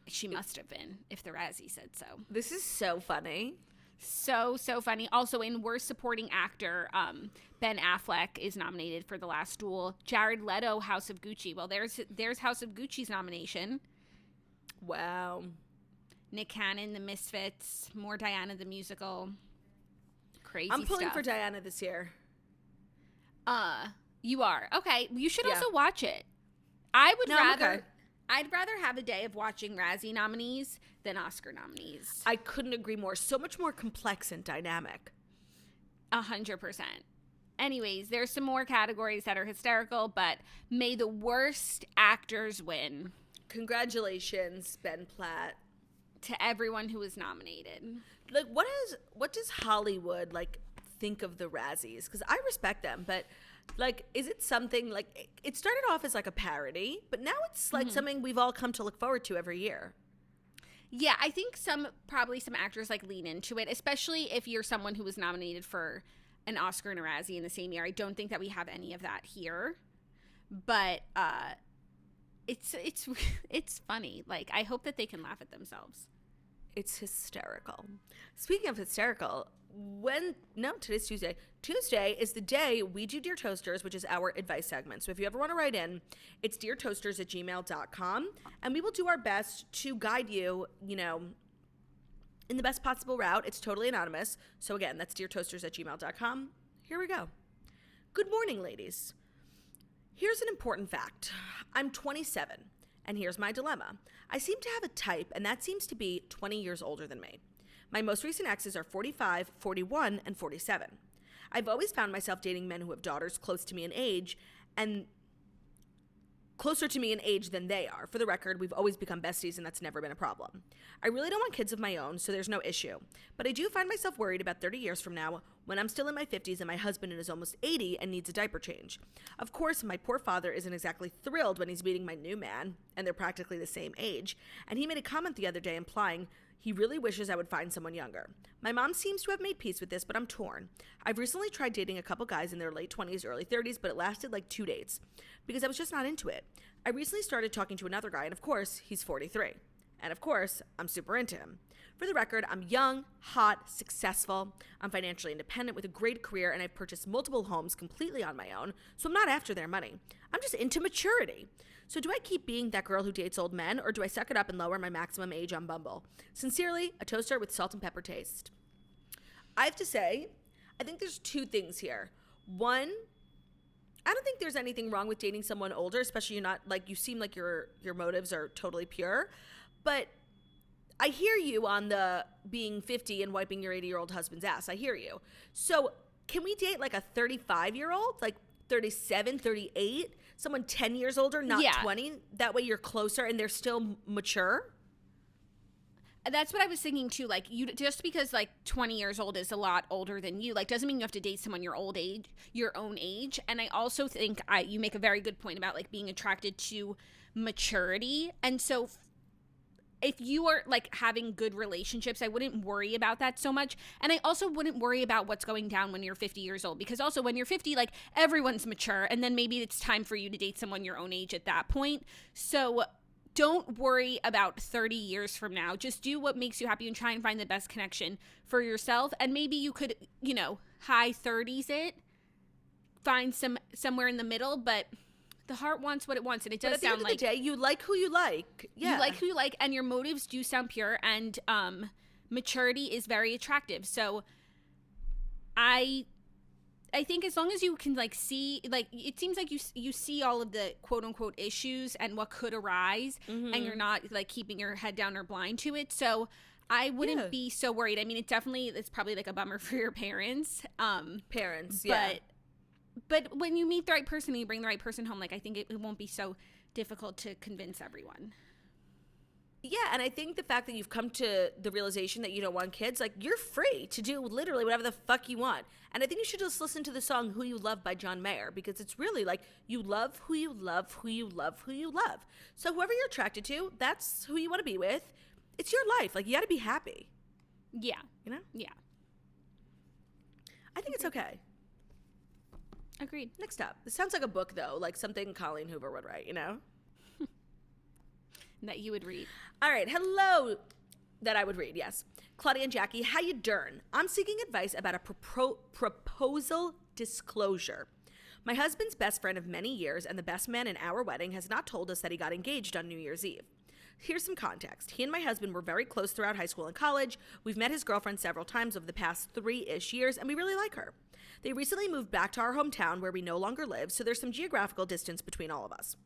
She must have been, if the Razzie said so. This is so funny. So funny. Also, in Worst Supporting Actor, Ben Affleck is nominated for The Last Duel. Jared Leto, House of Gucci. Well, there's House of Gucci's nomination. Wow. Nick Cannon, The Misfits. More Diana the Musical. Crazy I'm pulling stuff. for Diana this year. You are. Okay. You should Yeah. also watch it. I'd rather have a day of watching Razzie nominees than Oscar nominees. I couldn't agree more. So much more complex and dynamic. 100%. Anyways, there's some more categories that are hysterical, but may the worst actors win. Congratulations, Ben Platt. To everyone who was nominated. Like, what does Hollywood, like, think of the Razzies? Because I respect them, but, like, is it something, like, it started off as, like, a parody, but now it's, like, something we've all come to look forward to every year. Yeah, I think probably some actors, like, lean into it, especially if you're someone who was nominated for an Oscar and a Razzie in the same year. I don't think that we have any of that here, but it's funny. Like, I hope that they can laugh at themselves. It's hysterical. Speaking of hysterical, today's Tuesday. Tuesday is the day we do Dear Toasters, which is our advice segment. So if you ever want to write in, it's deartoasters@gmail.com, and we will do our best to guide you, in the best possible route. It's totally anonymous. So again, that's deartoasters@gmail.com. Here we go. Good morning, ladies. Here's an important fact. I'm 27, and here's my dilemma. I seem to have a type, and that seems to be 20 years older than me. My most recent exes are 45, 41, and 47. I've always found myself dating men who have daughters closer to me in age than they are. For the record, we've always become besties, and that's never been a problem. I really don't want kids of my own, so there's no issue. But I do find myself worried about 30 years from now when I'm still in my 50s and my husband is almost 80 and needs a diaper change. Of course, my poor father isn't exactly thrilled when he's meeting my new man, and they're practically the same age, and he made a comment the other day implying he really wishes I would find someone younger. My mom seems to have made peace with this, but I'm torn. I've recently tried dating a couple guys in their late 20s, early 30s, but it lasted like 2 dates because I was just not into it. I recently started talking to another guy, and of course, he's 43. And of course, I'm super into him. For the record, I'm young, hot, successful. I'm financially independent with a great career, and I've purchased multiple homes completely on my own, so I'm not after their money. I'm just into maturity. So do I keep being that girl who dates old men, or do I suck it up and lower my maximum age on Bumble? Sincerely, a toaster with salt and pepper taste. I have to say, I think there's two things here. One, I don't think there's anything wrong with dating someone older, especially you seem like your motives are totally pure. But I hear you on the being 50 and wiping your 80-year-old husband's ass. I hear you. So can we date like a 35-year-old, like 37, 38? Someone 10 years older, not 20? That way you're closer and they're still mature? That's what I was thinking too. Like, you just because like 20 years old is a lot older than you, like, doesn't mean you have to date someone your own age. And I also think you make a very good point about like being attracted to maturity. And so if you are like having good relationships, I wouldn't worry about that so much. And I also wouldn't worry about what's going down when you're 50 years old, because also when you're 50, like, everyone's mature, and then maybe it's time for you to date someone your own age at that point. So don't worry about 30 years from now. Just do what makes you happy and try and find the best connection for yourself. And maybe you could, high 30s it, find somewhere in the middle, but the heart wants what it wants, and it does sound like at the end of the day, you like who you like. Yeah. You like who you like, and your motives do sound pure, and maturity is very attractive. So I think as long as you can like see, like, it seems like you see all of the quote unquote issues and what could arise, and you're not like keeping your head down or blind to it. So I wouldn't be so worried. I mean, it's probably like a bummer for your parents. Parents, but But when you meet the right person and you bring the right person home, like, I think it won't be so difficult to convince everyone. Yeah, and I think the fact that you've come to the realization that you don't want kids, like, you're free to do literally whatever the fuck you want. And I think you should just listen to the song Who You Love by John Mayer, because it's really like, you love who you love, who you love, who you love. So whoever you're attracted to, that's who you want to be with. It's your life. Like, you got to be happy. Yeah. You know? Yeah. I think it's okay. Agreed. Next up. This sounds like a book, though, like something Colleen Hoover would write, you know? That you would read. All right. Hello. That I would read, yes. Claudia and Jackie, how you dern? I'm seeking advice about a proposal disclosure. My husband's best friend of many years and the best man in our wedding has not told us that he got engaged on New Year's Eve. Here's some context. He and my husband were very close throughout high school and college. We've met his girlfriend several times over the past 3-ish years, and we really like her. They recently moved back to our hometown where we no longer live, so there's some geographical distance between all of us.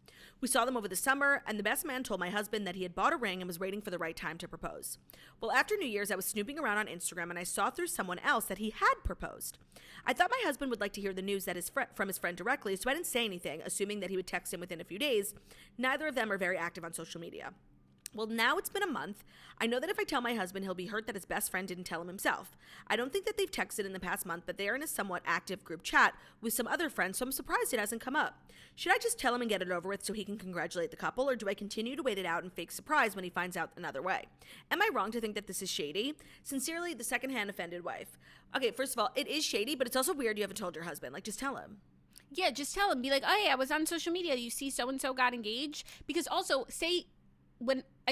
We saw them over the summer, and the best man told my husband that he had bought a ring and was waiting for the right time to propose. Well, after New Year's, I was snooping around on Instagram, and I saw through someone else that he had proposed. I thought my husband would like to hear the news that from his friend directly, so I didn't say anything, assuming that he would text him within a few days. Neither of them are very active on social media. Well, now it's been a month. I know that if I tell my husband, he'll be hurt that his best friend didn't tell him himself. I don't think that they've texted in the past month, but they are in a somewhat active group chat with some other friends, so I'm surprised it hasn't come up. Should I just tell him and get it over with so he can congratulate the couple, or do I continue to wait it out and fake surprise when he finds out another way? Am I wrong to think that this is shady? Sincerely, the secondhand offended wife. Okay, first of all, it is shady, but it's also weird you haven't told your husband. Like, just tell him. Yeah, just tell him. Be like, oh, yeah, I was on social media. You see so-and-so got engaged. Because also, say...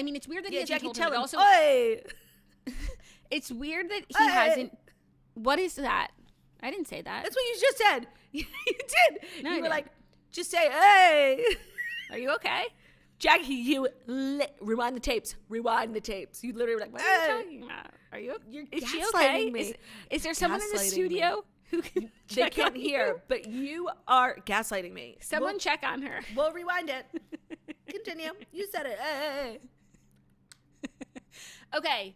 it's weird that he hasn't told him, but also, it's weird that he hasn't. What is that? I didn't say that. That's what you just said. You did. No, you were like, just say, hey. Are you okay? Jackie, rewind the tapes. Rewind the tapes. You literally were like, what are you talking about? Are you? Is she okay? Me. Is there someone in the studio who can They can't hear, but you are gaslighting me. Someone check on her. We'll rewind it. Continue. You said it. Hey. Okay.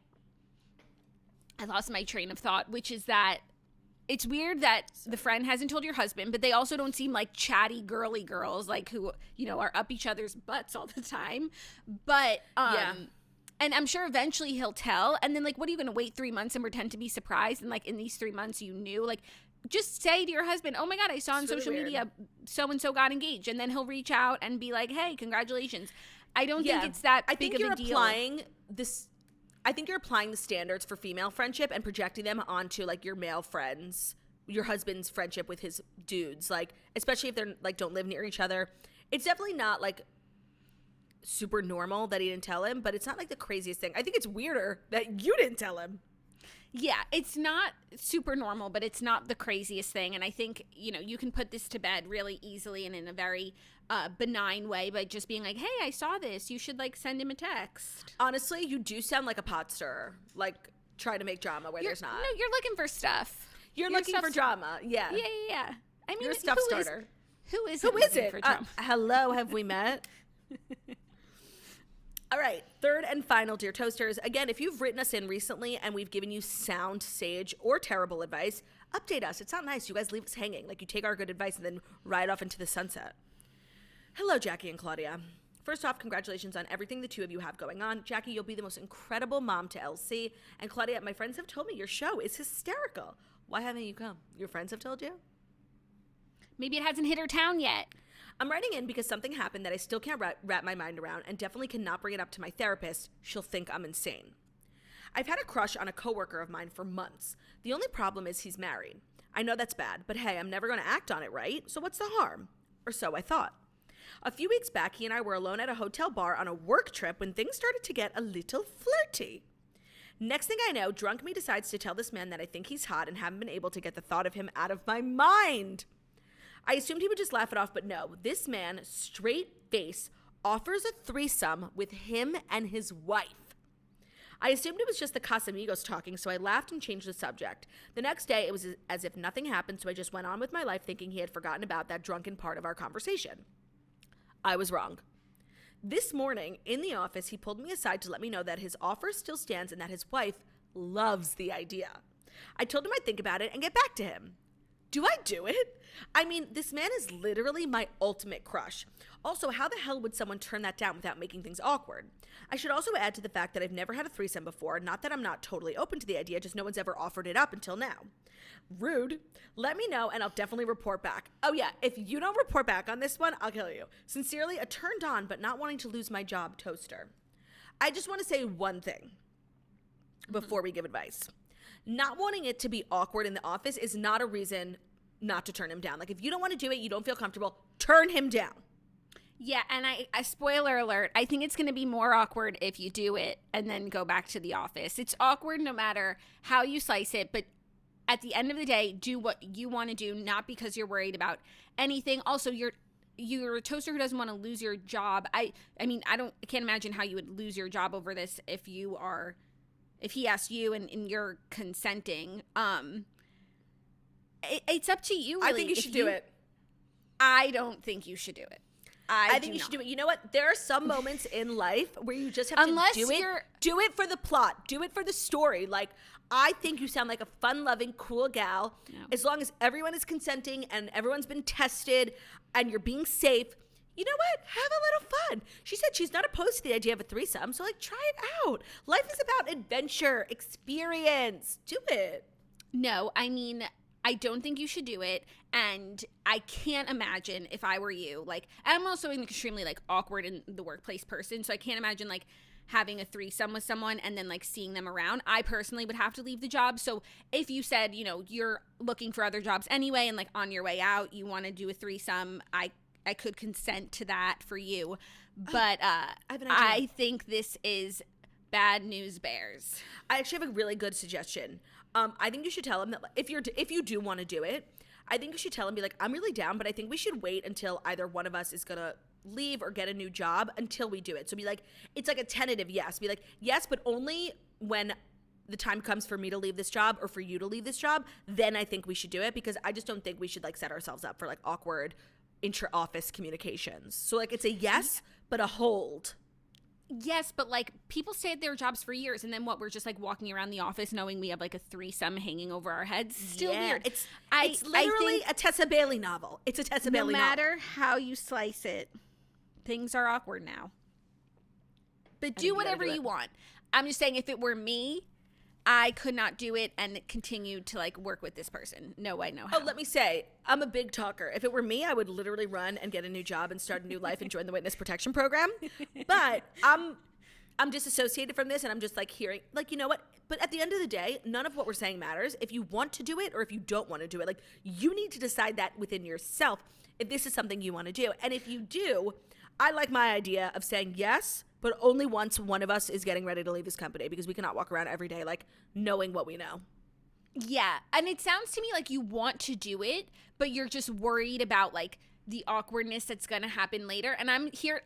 I lost my train of thought, which is that it's weird that the friend hasn't told your husband, but they also don't seem like chatty, girly girls, like who, are up each other's butts all the time. But, yeah. And I'm sure eventually he'll tell. And then, like, what are you going to wait 3 months and pretend to be surprised? And, like, in these 3 months, you knew, like, just say to your husband, oh my God, I saw on social media so-and-so got engaged. And then he'll reach out and be like, hey, congratulations. I don't think it's that big of a deal. I think you're applying the standards for female friendship and projecting them onto, like, your male friends, your husband's friendship with his dudes. Like, especially if they're, like, don't live near each other. It's definitely not, like, super normal that he didn't tell him, but it's not, like, the craziest thing. I think it's weirder that you didn't tell him. Yeah, it's not super normal, but it's not the craziest thing. And I think, you can put this to bed really easily and in a very benign way by just being like, hey, I saw this. You should, like, send him a text. Honestly, you do sound like a pot stirrer, like, trying to make drama where there's not. No, you're looking for stuff. You're looking for drama. Yeah. Yeah. I mean, you're a stuff starter. Who is it? For drama? Hello, have we met? All right, third and final, Dear Toasters. Again, if you've written us in recently and we've given you sound, sage, or terrible advice, update us. It's not nice. You guys leave us hanging. Like, you take our good advice and then ride off into the sunset. Hello, Jackie and Claudia. First off, congratulations on everything the two of you have going on. Jackie, you'll be the most incredible mom to LC. And Claudia, my friends have told me your show is hysterical. Why haven't you come? Your friends have told you? Maybe it hasn't hit her town yet. I'm writing in because something happened that I still can't wrap my mind around and definitely cannot bring it up to my therapist. She'll think I'm insane. I've had a crush on a coworker of mine for months. The only problem is he's married. I know that's bad, but hey, I'm never going to act on it, right? So what's the harm? Or so I thought. A few weeks back, he and I were alone at a hotel bar on a work trip when things started to get a little flirty. Next thing I know, drunk me decides to tell this man that I think he's hot and haven't been able to get the thought of him out of my mind. I assumed he would just laugh it off, but no. This man, straight face, offers a threesome with him and his wife. I assumed it was just the Casamigos talking, so I laughed and changed the subject. The next day, it was as if nothing happened, so I just went on with my life thinking he had forgotten about that drunken part of our conversation. I was wrong. This morning, in the office, he pulled me aside to let me know that his offer still stands and that his wife loves the idea. I told him I'd think about it and get back to him. Do I do it? I mean, this man is literally my ultimate crush. Also, how the hell would someone turn that down without making things awkward? I should also add to the fact that I've never had a threesome before. Not that I'm not totally open to the idea, just no one's ever offered it up until now. Rude. Let me know and I'll definitely report back. Oh yeah, if you don't report back on this one, I'll kill you. Sincerely, a turned on but not wanting to lose my job toaster. I just want to say one thing before we give advice. Not wanting it to be awkward in the office is not a reason not to turn him down. Like, if you don't want to do it, you don't feel comfortable, turn him down. Yeah, and I spoiler alert, I think it's going to be more awkward if you do it and then go back to the office. It's awkward no matter how you slice it, but at the end of the day, do what you want to do, not because you're worried about anything. Also, you're a toaster who doesn't want to lose your job. I can't imagine how you would lose your job over this if he asked you and you're consenting. It's up to you, really. I think you should do it. I don't think you should do it. I think you should do it. You know what? There are some moments in life where you just have to do it. Do it for the plot. Do it for the story. Like, I think you sound like a fun-loving, cool gal. No. As long as everyone is consenting and everyone's been tested and you're being safe, you know what? Have a little fun. She said she's not opposed to the idea of a threesome, so, like, try it out. Life is about adventure, experience. Do it. No, I mean, I don't think you should do it, and I can't imagine if I were you, like, and I'm also an extremely, like, awkward in the workplace person, so I can't imagine, like, having a threesome with someone and then, like, seeing them around. I personally would have to leave the job, so if you said, you know, you're looking for other jobs anyway and, like, on your way out, you want to do a threesome, I could consent to that for you, but I think this is bad news bears. I actually have a really good suggestion. I think you should tell him that if you do want to do it, I think you should tell him, be like, I'm really down, but I think we should wait until either one of us is going to leave or get a new job until we do it. So be like, it's like a tentative yes. Be like, yes, but only when the time comes for me to leave this job or for you to leave this job, then I think we should do it, because I just don't think we should, like, set ourselves up for, like, awkward intra-office communications. So, like, it's a yes, but a hold. Yes, but, like, people stay at their jobs for years, and then what, we're just, like, walking around the office knowing we have, like, a threesome hanging over our heads? Still weird. It's literally a Tessa Bailey novel. It's a Tessa Bailey novel. No matter how you slice it, things are awkward now. But do whatever you want. I'm just saying, if it were me, I could not do it and continue to, like, work with this person. No way, no how. Oh, let me say, I'm a big talker. If it were me, I would literally run and get a new job and start a new life and join the witness protection program. But I'm disassociated from this, and I'm just, like, hearing, like, you know what? But at the end of the day, none of what we're saying matters. If you want to do it or if you don't want to do it, like, you need to decide that within yourself if this is something you want to do. And if you do, I like my idea of saying yes, but only once one of us is getting ready to leave this company, because we cannot walk around every day, like, knowing what we know. Yeah. And it sounds to me like you want to do it, but you're just worried about, like, the awkwardness that's going to happen later. And I'm here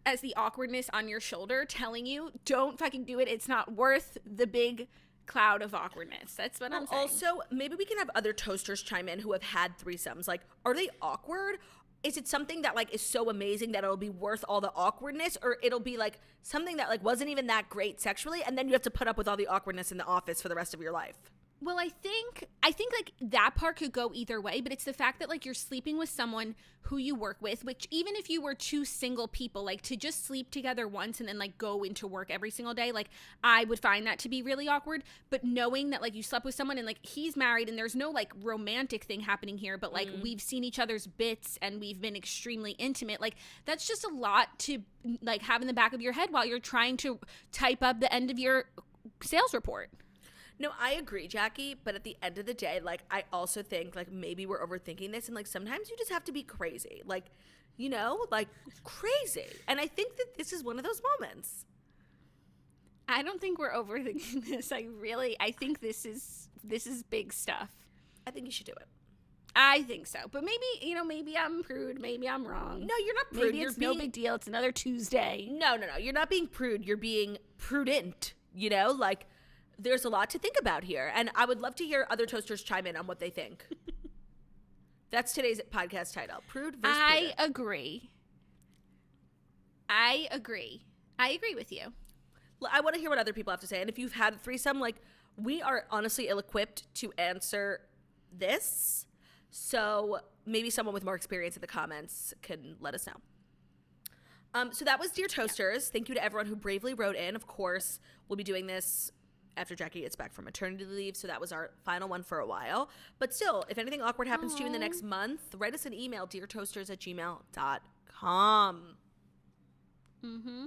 as the awkwardness on your shoulder telling you, don't fucking do it. It's not worth the big cloud of awkwardness. That's what I'm saying. Also, maybe we can have other toasters chime in who have had threesomes. Like, are they awkward? Is it something that, like, is so amazing that it'll be worth all the awkwardness, or it'll be, like, something that, like, wasn't even that great sexually, and then you have to put up with all the awkwardness in the office for the rest of your life? Well, I think like that part could go either way, but it's the fact that, like, you're sleeping with someone who you work with, which even if you were two single people, like, to just sleep together once and then, like, go into work every single day, like, I would find that to be really awkward. But knowing that, like, you slept with someone and, like, he's married and there's no, like, romantic thing happening here, but, like, we've seen each other's bits and we've been extremely intimate, like, that's just a lot to, like, have in the back of your head while you're trying to type up the end of your sales report. No, I agree, Jackie, but at the end of the day, like, I also think, like, maybe we're overthinking this, and, like, sometimes you just have to be crazy. Like, you know, like, crazy. And I think that this is one of those moments. I don't think we're overthinking this. I think this is big stuff. I think you should do it. I think so. But maybe I'm prude. Maybe I'm wrong. No, you're not prude. Maybe it's no big deal. It's another Tuesday. No. You're not being prude. You're being prudent, you know? Like, there's a lot to think about here, and I would love to hear other toasters chime in on what they think. That's today's podcast title, Prude versus Prudent. I agree with you. I want to hear what other people have to say, and if you've had a threesome, like, we are honestly ill-equipped to answer this, So maybe someone with more experience in the comments can let us know. So that was Dear Toasters. Yeah. Thank you to everyone who bravely wrote in. Of course, we'll be doing this after Jackie gets back from maternity leave, so that was our final one for a while. But still, if anything awkward happens to you in the next month, write us an email, deartoasters@gmail.com. Mm-hmm.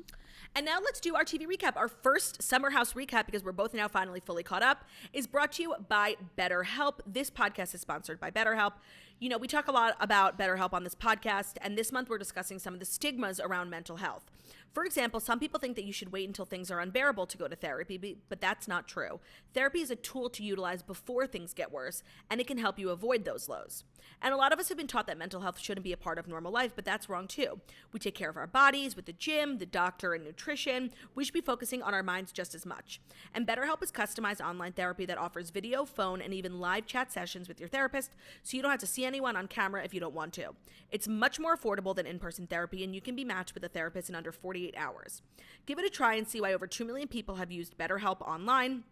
And now let's do our TV recap. Our first Summer House recap, because we're both now finally fully caught up, is brought to you by BetterHelp. This podcast is sponsored by BetterHelp. You know, we talk a lot about BetterHelp on this podcast, and this month we're discussing some of the stigmas around mental health. For example, some people think that you should wait until things are unbearable to go to therapy, but that's not true. Therapy is a tool to utilize before things get worse, and it can help you avoid those lows. And a lot of us have been taught that mental health shouldn't be a part of normal life, but that's wrong too. We take care of our bodies with the gym, the doctor, and nutrition. We should be focusing on our minds just as much. And BetterHelp is customized online therapy that offers video, phone, and even live chat sessions with your therapist, so you don't have to see anyone on camera if you don't want to. It's much more affordable than in-person therapy, and you can be matched with a therapist in under 48 hours. Give it a try and see why over 2 million people have used BetterHelp online.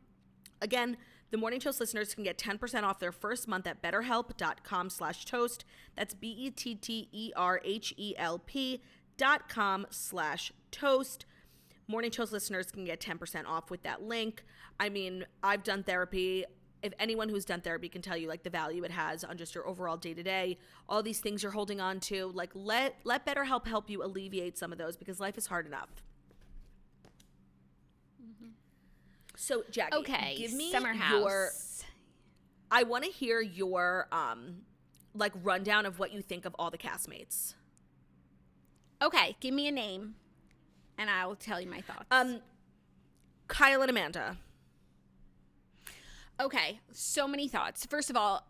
Again, the Morning Toast listeners can get 10% off their first month at betterhelp.com/toast. That's BetterHelp.com/toast. Morning Toast listeners can get 10% off with that link. I mean, I've done therapy. If anyone who's done therapy can tell you, like, the value it has on just your overall day-to-day, all these things you're holding on to, like, let BetterHelp help you alleviate some of those, because life is hard enough. So, Jackie, okay, give me Summer House. I want to hear your, like, rundown of what you think of all the castmates. Okay, give me a name, and I will tell you my thoughts. Kyle and Amanda. Okay, so many thoughts. First of all,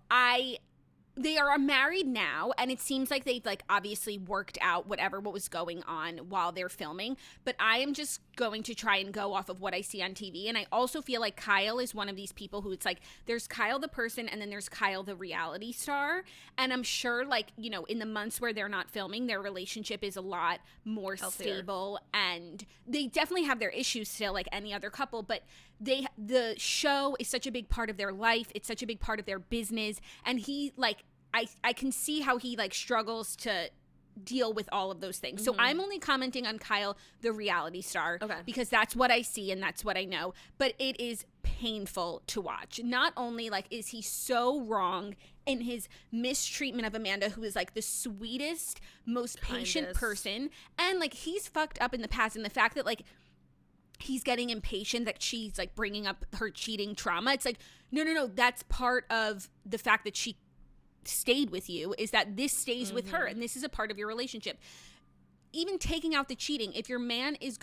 they are married now, and it seems like they've, like, obviously worked out what was going on while they're filming, but I am just going to try and go off of what I see on TV. And I also feel like Kyle is one of these people who, it's like, there's Kyle the person, and then there's Kyle the reality star, and I'm sure, like, you know, in the months where they're not filming, their relationship is a lot more healthier, stable, and they definitely have their issues still, like any other couple, but the show is such a big part of their life. It's such a big part of their business. And he, like, I can see how he, like, struggles to deal with all of those things. So I'm only commenting on Kyle, the reality star, because that's what I see and that's what I know. But it is painful to watch. Not only, like, is he so wrong in his mistreatment of Amanda, who is, like, the sweetest, most patient person, and, like, he's fucked up in the past, and the fact that, like, he's getting impatient that she's, like, bringing up her cheating trauma. It's like, no, that's part of the fact that she stayed with you, is that this stays with her, and this is a part of your relationship. Even taking out the cheating, if your man is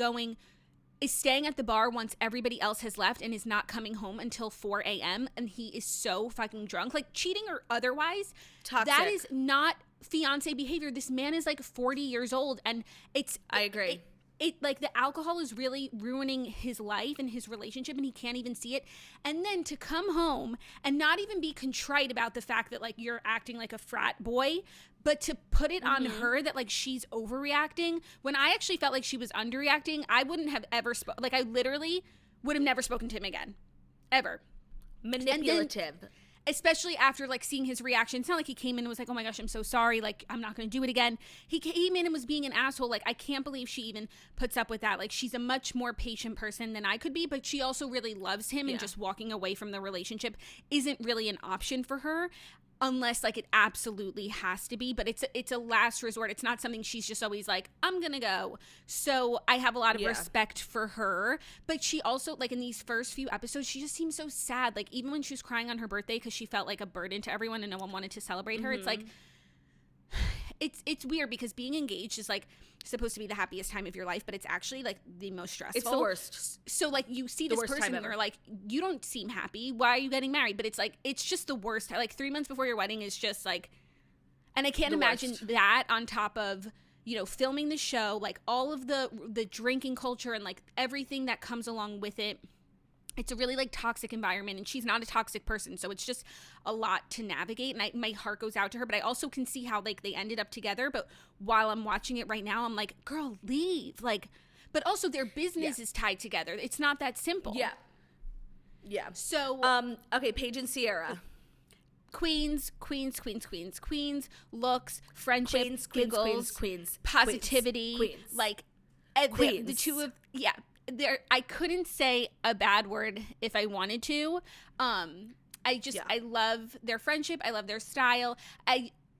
staying at the bar once everybody else has left and is not coming home until 4 a.m. and he is so fucking drunk, like, cheating or otherwise, toxic. That is not fiance behavior. This man is, like, 40 years old, and I agree. It like, the alcohol is really ruining his life and his relationship, and he can't even see it. And then to come home and not even be contrite about the fact that, like, you're acting like a frat boy, but to put it on her that, like, she's overreacting, when I actually felt like she was underreacting. I wouldn't have ever I literally would have never spoken to him again, ever. Manipulative. Especially after, like, seeing his reaction. It's not like he came in and was like, oh my gosh, I'm so sorry, like, I'm not going to do it again. He came in and was being an asshole. Like, I can't believe she even puts up with that. Like, she's a much more patient person than I could be, but she also really loves him, and just walking away from the relationship isn't really an option for her, unless, like, it absolutely has to be. But it's a last resort. It's not something she's just always like, I'm gonna go. So I have a lot of respect for her, but she also, like, in these first few episodes, she just seems so sad. Like, even when she was crying on her birthday because she felt like a burden to everyone and no one wanted to celebrate her, it's like, it's weird, because being engaged is, like, supposed to be the happiest time of your life, but it's actually, like, the most stressful. It's the worst. So, like, you see this person and you're like, you don't seem happy. Why are you getting married? But it's like, it's just the worst. Like, 3 months before your wedding is just, like, and I can't imagine that on top of, you know, filming the show, like, all of the drinking culture and, like, everything that comes along with it. It's a really, like, toxic environment, and she's not a toxic person, so it's just a lot to navigate, and my heart goes out to her, but I also can see how, like, they ended up together. But while I'm watching it right now, I'm like, girl, leave. Like, but also their business is tied together. It's not that simple. Yeah. So okay, Paige and Sierra. Queens, looks, friendship, giggles, queens, positivity, queens. like Queens. the two of there. I couldn't say a bad word if I wanted to. I love their friendship. I love their style.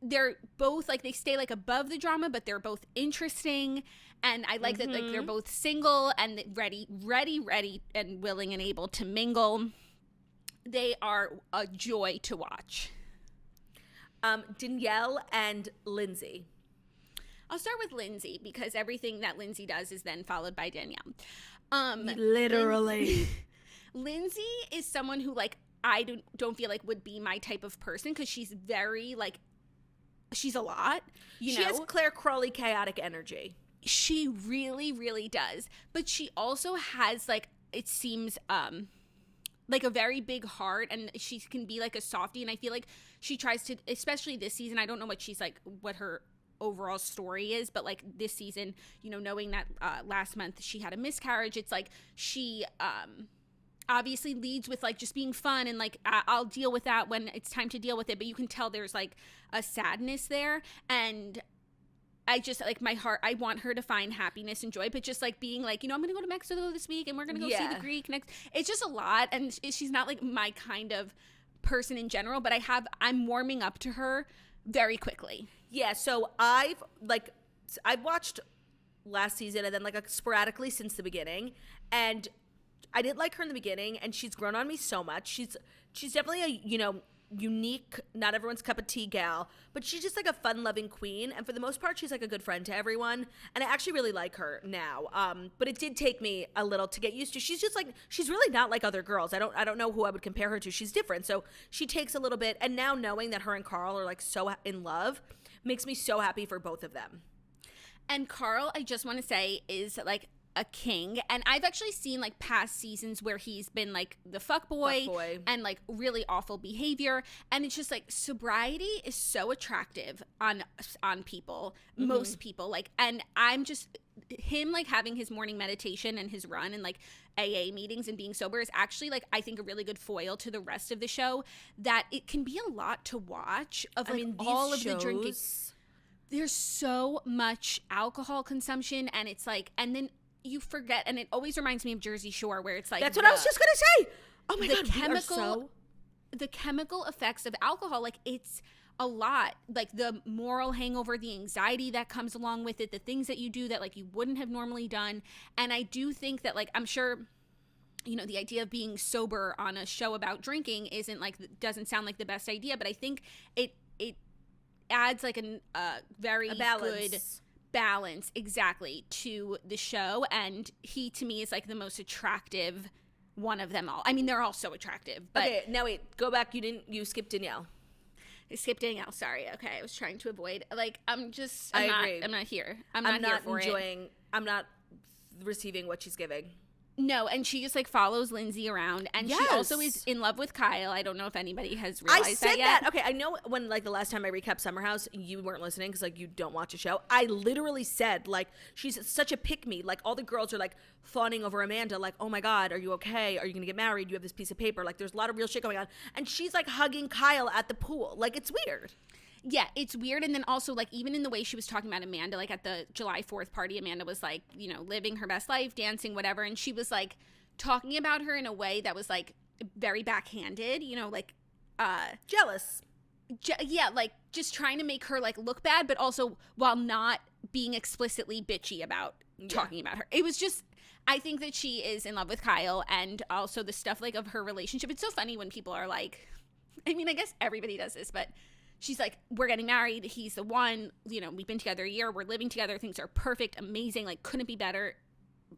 They're both like they stay like above the drama, but they're both interesting. And I like that like they're both single and ready and willing and able to mingle. They are a joy to watch. Danielle and Lindsay. I'll start with Lindsay because everything that Lindsay does is then followed by Danielle. Literally. Lindsay is someone who like I don't feel like would be my type of person because she's very like she's a lot. She has Claire Crawley chaotic energy. She really, really does. But she also has like it seems like a very big heart, and she can be like a softie, and I feel like she tries to, especially this season, I don't know what her overall story is, but like this season, you know, knowing that last month she had a miscarriage, it's like she obviously leads with like just being fun and like I'll deal with that when it's time to deal with it, but you can tell there's like a sadness there, and I just like my heart, I want her to find happiness and joy, but just like being like, you know, I'm going to go to Mexico this week and we're going to go see the Greek next. It's just a lot. And she's not like my kind of person in general, but I'm warming up to her very quickly. Yeah. So I've watched last season and then like sporadically since the beginning, and I didn't like her in the beginning, and she's grown on me so much. She's definitely a, you know, unique, not everyone's cup of tea gal, but she's just like a fun-loving queen, and for the most part she's like a good friend to everyone, and I actually really like her now. But it did take me a little to get used to. She's just like, she's really not like other girls. I don't know who I would compare her to. She's different, so she takes a little bit, and now knowing that her and Carl are like so in love makes me so happy for both of them. And Carl, I just want to say, is like a king, and I've actually seen like past seasons where he's been like the fuckboy and like really awful behavior, and it's just like sobriety is so attractive on people, most people, like, and I'm just him like having his morning meditation and his run and like AA meetings and being sober is actually like I think a really good foil to the rest of the show, that it can be a lot to watch of like all of the drinking. There's so much alcohol consumption, and it's like, and then you forget, and it always reminds me of Jersey Shore, where it's like that's what I was just gonna say. Oh my god, the chemical effects of alcohol, like it's a lot, like the moral hangover, the anxiety that comes along with it, the things that you do that like you wouldn't have normally done. And I do think that like I'm sure, you know, the idea of being sober on a show about drinking doesn't sound like the best idea, but I think it adds like a very good balance exactly to the show, and he to me is like the most attractive one of them all. I mean, they're all so attractive, but okay, now wait, go back. You skipped Danielle. I skipped Danielle, sorry. Okay, I was trying to avoid, like, I'm not here. I'm not receiving what she's giving. No, and she just like follows Lindsay around, and she also is in love with Kyle. I don't know if anybody has realized that yet. Okay, I know when like the last time I recapped Summer House, you weren't listening because like you don't watch a show. I literally said like she's such a pick-me. Like all the girls are like fawning over Amanda, like, oh my god, are you okay? Are you gonna get married? You have this piece of paper. Like there's a lot of real shit going on, and she's like hugging Kyle at the pool. Like it's weird. Yeah, it's weird. And then also, like, even in the way she was talking about Amanda, like, at the July 4th party, Amanda was, like, you know, living her best life, dancing, whatever. And she was, like, talking about her in a way that was, like, very backhanded, you know, like, jealous. Yeah, like, just trying to make her, like, look bad, but also while not being explicitly bitchy about talking about her. It was just, I think that she is in love with Kyle, and also the stuff, like, of her relationship. It's so funny when people are, like, I mean, I guess everybody does this, but she's like, we're getting married. He's the one. You know, we've been together a year. We're living together. Things are perfect, amazing. Like, couldn't be better.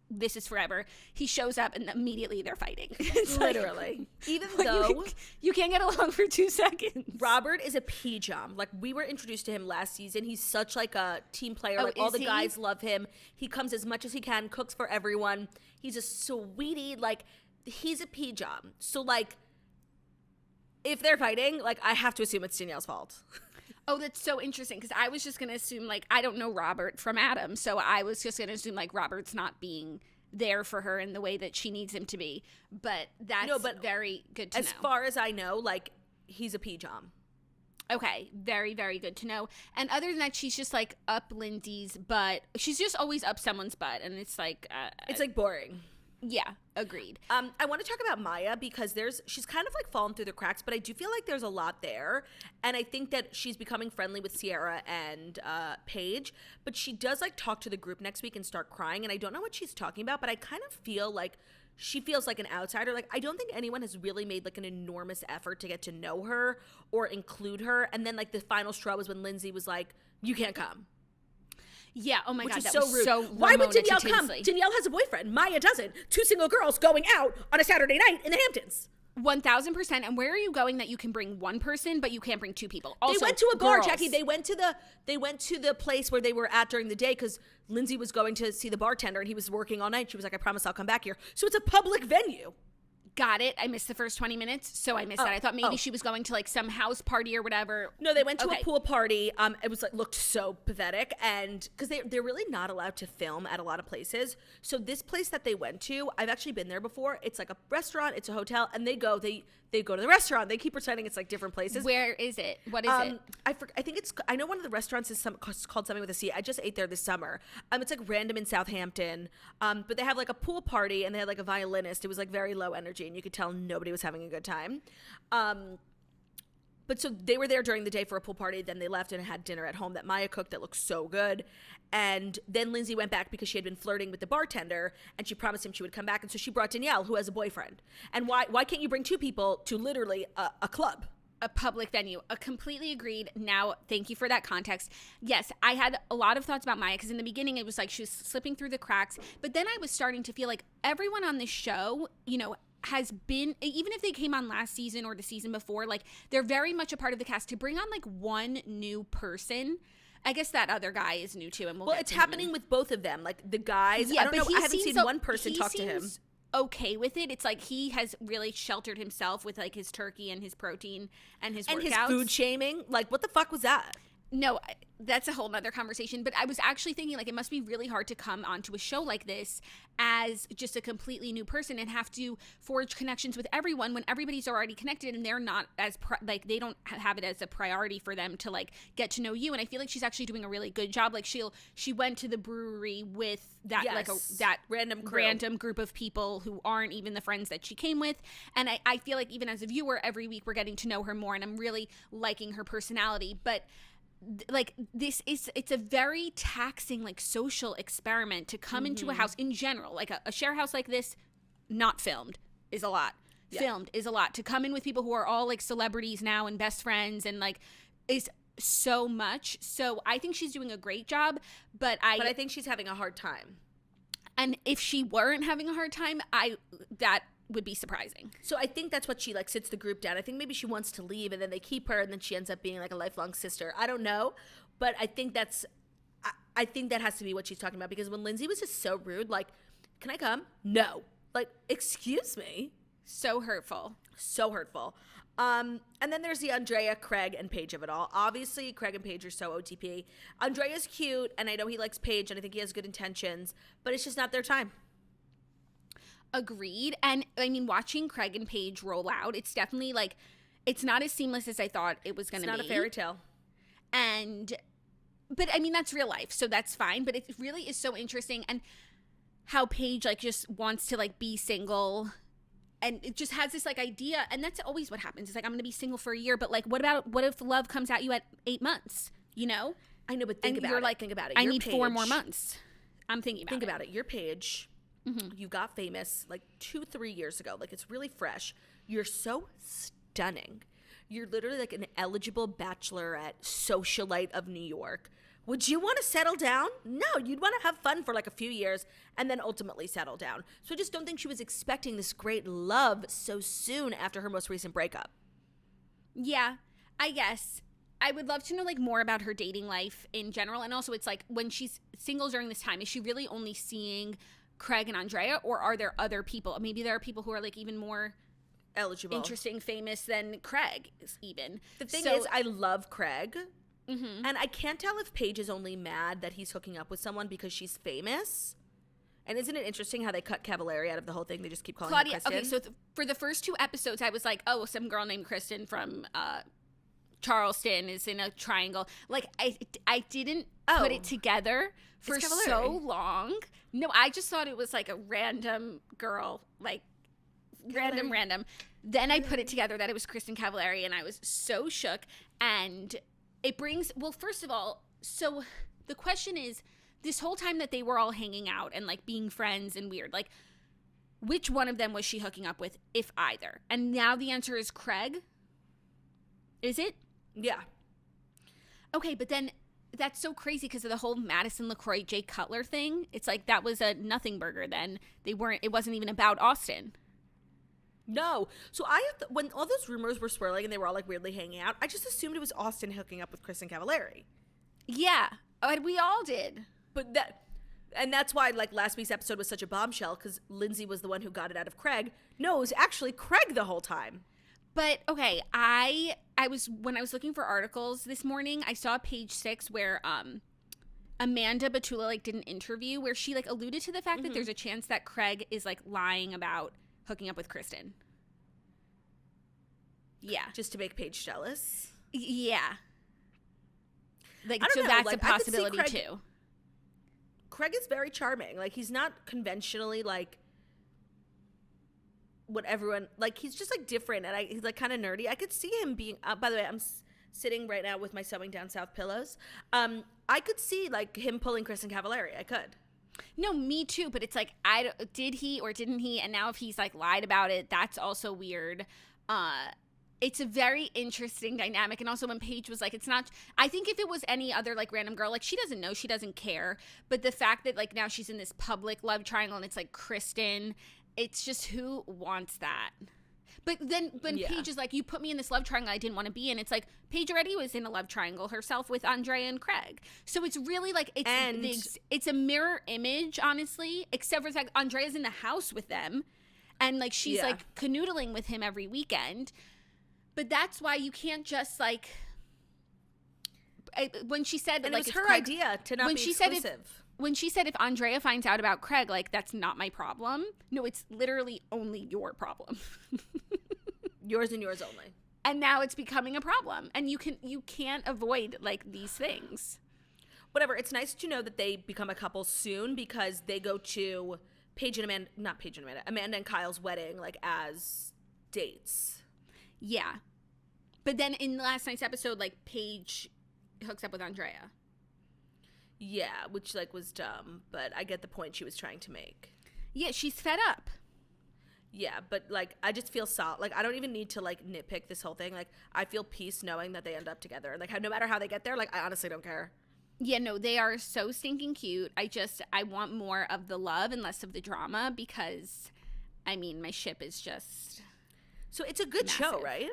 This is forever. He shows up, and immediately they're fighting. It's literally. Like, even though you can't get along for 2 seconds. Robert is a pee-jam. Like, we were introduced to him last season. He's such, like, a team player. Like, all the guys love him. He comes as much as he can, cooks for everyone. He's a sweetie. Like, he's a pee-jam. So, like, if they're fighting, like, I have to assume it's Danielle's fault. Oh, that's so interesting, because I was just going to assume, like, I don't know Robert from Adam, so I was just going to assume, like, Robert's not being there for her in the way that she needs him to be. But that's very good to know. As far as I know, like, he's a pee-jam. Okay, very, very good to know. And other than that, she's just like up Lindsay's butt. She's just always up someone's butt, and it's like it's like boring. Yeah, agreed. I want to talk about Maya because she's kind of like fallen through the cracks, but I do feel like there's a lot there. And I think that she's becoming friendly with Sierra and Paige, but she does like talk to the group next week and start crying. And I don't know what she's talking about, but I kind of feel like she feels like an outsider. Like, I don't think anyone has really made like an enormous effort to get to know her or include her. And then like the final straw was when Lindsay was like, you can't come. Yeah, oh my Which God, is that so was rude. so Why would Ramona Danielle to come? Tinsley. Danielle has a boyfriend. Maya doesn't. 2 single girls going out on a Saturday night in the Hamptons. 1,000%. And where are you going that you can bring one person, but you can't bring 2 people? Also, they went to a bar, girls. Jackie. They went to the place where they were at during the day because Lindsay was going to see the bartender and he was working all night. She was like, I promise I'll come back here. So it's a public venue. Got it. I missed the first 20 minutes, so I missed that. I thought maybe she was going to like some house party or whatever. No, they went to a pool party. It was like looked so pathetic, and because they're really not allowed to film at a lot of places. So this place that they went to, I've actually been there before. It's like a restaurant, it's a hotel, and they go to the restaurant. They keep pretending it's like different places. Where is it? What is it? I think I know one of the restaurants is called something with a C. I just ate there this summer. It's like random in Southampton. But they have like a pool party and they had like a violinist. It was like very low energy and you could tell nobody was having a good time. But so they were there during the day for a pool party. Then they left and had dinner at home that Maya cooked that looked so good. And then Lindsay went back because she had been flirting with the bartender and she promised him she would come back. And so she brought Danielle, who has a boyfriend. And why can't you bring 2 people to literally a club? A public venue. Completely agreed. Now, thank you for that context. Yes, I had a lot of thoughts about Maya because in the beginning it was like she was slipping through the cracks. But then I was starting to feel like everyone on this show, has been, even if they came on last season or the season before, like they're very much a part of the cast. To bring on like one new person, I guess that other guy is new too, and well, it's happening with both of them. Like the guys, yeah, I don't know. I haven't seen one person he talk to him. Okay with it. It's like he has really sheltered himself with like his turkey and his protein and his workouts. His food shaming. Like, what the fuck was that? No, that's a whole nother conversation. But I was actually thinking, like, it must be really hard to come onto a show like this as just a completely new person and have to forge connections with everyone when everybody's already connected and they're not as they don't have it as a priority for them to like get to know you. And I feel like she's actually doing a really good job. Like she went to the brewery with that that random group of people who aren't even the friends that she came with. And I feel like even as a viewer, every week we're getting to know her more, and I'm really liking her personality. But like it's a very taxing like social experiment to come into a house in general, like a share house like this, not filmed is a lot. Yeah. Filmed is a lot. To come in with people who are all like celebrities now and best friends and like is so much. So I think she's doing a great job, but I think she's having a hard time. And if she weren't having a hard time, that would be surprising. So I think that's what she like sits the group down. I think maybe she wants to leave and then they keep her and then she ends up being like a lifelong sister. I don't know, but I think that has to be what she's talking about, because when Lindsay was just so rude, like, can I come? No. Like, excuse me. So hurtful. So hurtful. And then there's the Andrea, Craig, and Paige of it all. Obviously, Craig and Paige are so OTP. Andrea's cute, and I know he likes Paige, and I think he has good intentions, but it's just not their time. Agreed. And I mean, watching Craig and Paige roll out, it's definitely like, it's not as seamless as I thought it was going to be. It's not a fairy tale. But I mean, that's real life, so that's fine. But it really is so interesting. And how Paige like just wants to like be single, and it just has this like idea. And that's always what happens. It's like, I'm going to be single for a year. But like, what if love comes at you at 8 months, I know, but think about it. I need Paige, 4 more months. I'm thinking about it. Think about it. Your Paige, you got famous like 2-3 years ago. Like, it's really fresh. You're so stunning. You're literally like an eligible bachelorette socialite of New York. Would you want to settle down? No, you'd want to have fun for like a few years and then ultimately settle down. So I just don't think she was expecting this great love so soon after her most recent breakup. Yeah, I guess. I would love to know like more about her dating life in general. And also, it's like, when she's single during this time, is she really only seeing Craig and Andrea, or are there other people? Maybe there are people who are like even more eligible, interesting, famous than Craig even. The thing is, I love Craig. And I can't tell if Paige is only mad that he's hooking up with someone because she's famous. And isn't it interesting how they cut Cavallari out of the whole thing? They just keep calling her Kristen. Okay, so for the first 2 episodes, I was like, oh, some girl named Kristen from Charleston is in a triangle. Like, I didn't put it together for so long. No, I just thought it was like a random girl, like random. Then I put it together that it was Kristen Cavallari, and I was so shook. And it brings, well, first of all, so the question is, this whole time that they were all hanging out and like being friends and weird, like, which one of them was she hooking up with, if either? And now the answer is Craig. Is it? Yeah. Okay, but then that's so crazy because of the whole Madison LaCroix, Jay Cutler thing. It's like that was a nothing burger then. It wasn't even about Austin. No. So when all those rumors were swirling and they were all like weirdly hanging out, I just assumed it was Austin hooking up with Kristen Cavallari. Yeah. And we all did. But that's why like last week's episode was such a bombshell, because Lindsay was the one who got it out of Craig. No, it was actually Craig the whole time. But okay, when I was looking for articles this morning, I saw page 6 where Amanda Batula like did an interview where she like alluded to the fact that there's a chance that Craig is like lying about hooking up with Kristen. Yeah. Just to make Paige jealous? Yeah. Like, so that's like, a possibility too. Craig is very charming. Like, he's not conventionally like what everyone, like, he's just like different, and he's like kind of nerdy. I could see him being, by the way, I'm sitting right now with my Sewing Down South pillows. I could see like him pulling Kristen Cavallari. I could. No, me too, but it's like, did he or didn't he? And now if he's like lied about it, that's also weird. It's a very interesting dynamic. And also when Paige was like, it's not, I think if it was any other like random girl, like she doesn't know, she doesn't care. But the fact that like now she's in this public love triangle and it's like Kristen, it's just, who wants that? But then when Paige is like, you put me in this love triangle I didn't want to be in, it's like Paige already was in a love triangle herself with Andrea and Craig. So it's really like, it's a mirror image, honestly, except for the fact Andrea's in the house with them and like she's like canoodling with him every weekend. But that's why you can't just like, when she said, and like, it was her idea to not be exclusive. When she said, if Andrea finds out about Craig, like, that's not my problem. No, it's literally only your problem. Yours and yours only. And now it's becoming a problem. And you can't avoid, like, these things. Whatever. It's nice to know that they become a couple soon, because they go to Amanda and Kyle's wedding, like, as dates. Yeah. But then in last night's episode, like, Paige hooks up with Andrea. Yeah, which, like, was dumb, but I get the point she was trying to make. Yeah, she's fed up. Yeah, but, like, I just feel like, I don't even need to, like, nitpick this whole thing. Like, I feel peace knowing that they end up together. Like, no matter how they get there, like, I honestly don't care. Yeah, no, they are so stinking cute. I want more of the love and less of the drama, because, I mean, my ship is just So it's a good massive show, right?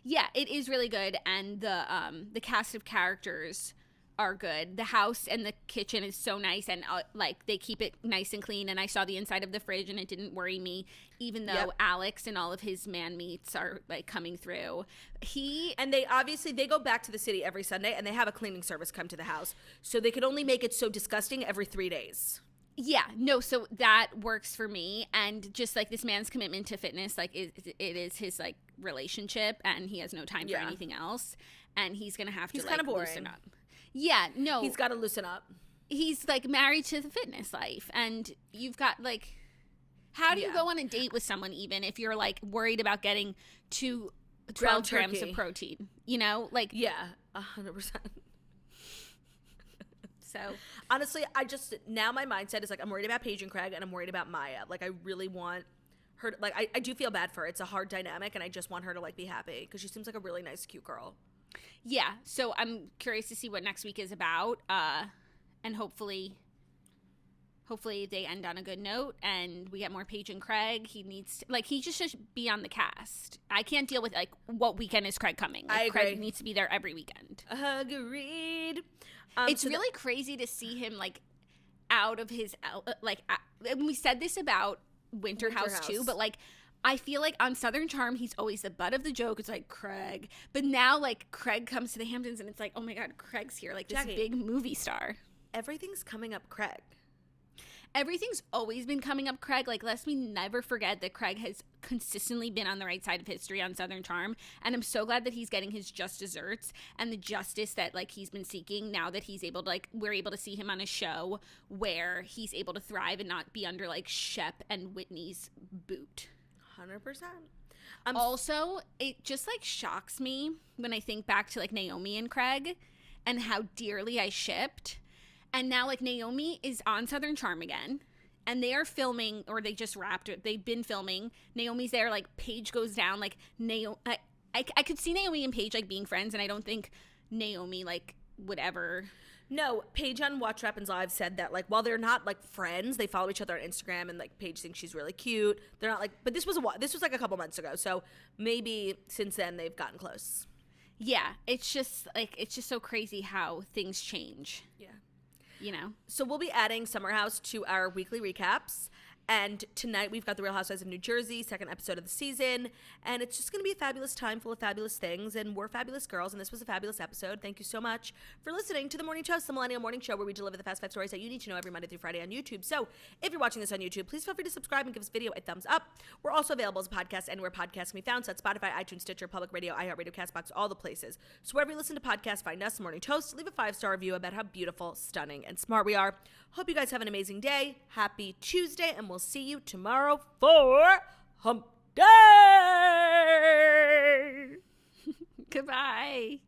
Yeah, it is really good, and the cast of characters are good. The house and the kitchen is so nice, and like they keep it nice and clean. And I saw the inside of the fridge, and it didn't worry me, even though Alex and all of his man meats are like coming through. They go back to the city every Sunday, and they have a cleaning service come to the house, so they could only make it so disgusting every 3 days. Yeah, no, so that works for me. And just like this man's commitment to fitness, like it is his like relationship, and he has no time for anything else, and he's gonna have to kind of boring. Loosen up. Yeah, no, he's got to loosen up. He's like married to the fitness life, and you've got like, how do you go on a date with someone even if you're like worried about getting 12 grams of protein? You know, like 100%. So honestly, now my mindset is like, I'm worried about Paige and Craig, and I'm worried about Maya. Like, I really want her to, like, I do feel bad for her. It's a hard dynamic, and I just want her to like be happy, because she seems like a really nice, cute girl. Yeah, so I'm curious to see what next week is about, and hopefully they end on a good note, and we get more Paige and Craig. He just should be on the cast. I can't deal with like, what weekend is Craig coming? Like, I agree. Craig needs to be there every weekend. Agreed. It's really crazy to see him like out of his and we said this about Winter House too, but like, I feel like on Southern Charm, he's always the butt of the joke. It's like Craig. But now, like, Craig comes to the Hamptons, and it's like, oh, my God, Craig's here. Like, this big movie star. Everything's coming up Craig. everything's always been coming up Craig. Like, lest we never forget that Craig has consistently been on the right side of history on Southern Charm. And I'm so glad that he's getting his just desserts and the justice that, like, he's been seeking now that he's able to, like, we're able to see him on a show where he's able to thrive and not be under, like, Shep and Whitney's boot. 100%. Also, it just, like, shocks me when I think back to, like, Naomi and Craig and how dearly I shipped. And now, like, Naomi is on Southern Charm again. And they are filming, or they just wrapped it. They've been filming. Naomi's there, like, Paige goes down. Like, I could see Naomi and Paige, like, being friends. And I don't think Naomi, like, would ever. No, Paige on Watch What Happens Live said that, like, while they're not, like, friends, they follow each other on Instagram, and, like, Paige thinks she's really cute. They're not, like, but this was like a couple months ago, so maybe since then they've gotten close. Yeah, it's just so crazy how things change. Yeah. You know? So we'll be adding Summer House to our weekly recaps. And tonight we've got The Real Housewives of New Jersey, second episode of the season. And it's just going to be a fabulous time full of fabulous things. And we're fabulous girls. And this was a fabulous episode. Thank you so much for listening to The Morning Toast, the Millennial Morning Show, where we deliver the fast 5 stories that you need to know every Monday through Friday on YouTube. So if you're watching this on YouTube, please feel free to subscribe and give this video a thumbs up. We're also available as a podcast anywhere podcasts can be found. So that's Spotify, iTunes, Stitcher, Public Radio, iHeartRadio, CastBox, all the places. So wherever you listen to podcasts, find us, The Morning Toast. Leave a 5-star review about how beautiful, stunning, and smart we are. Hope you guys have an amazing day. Happy Tuesday. And we'll see you tomorrow for Hump Day. Goodbye.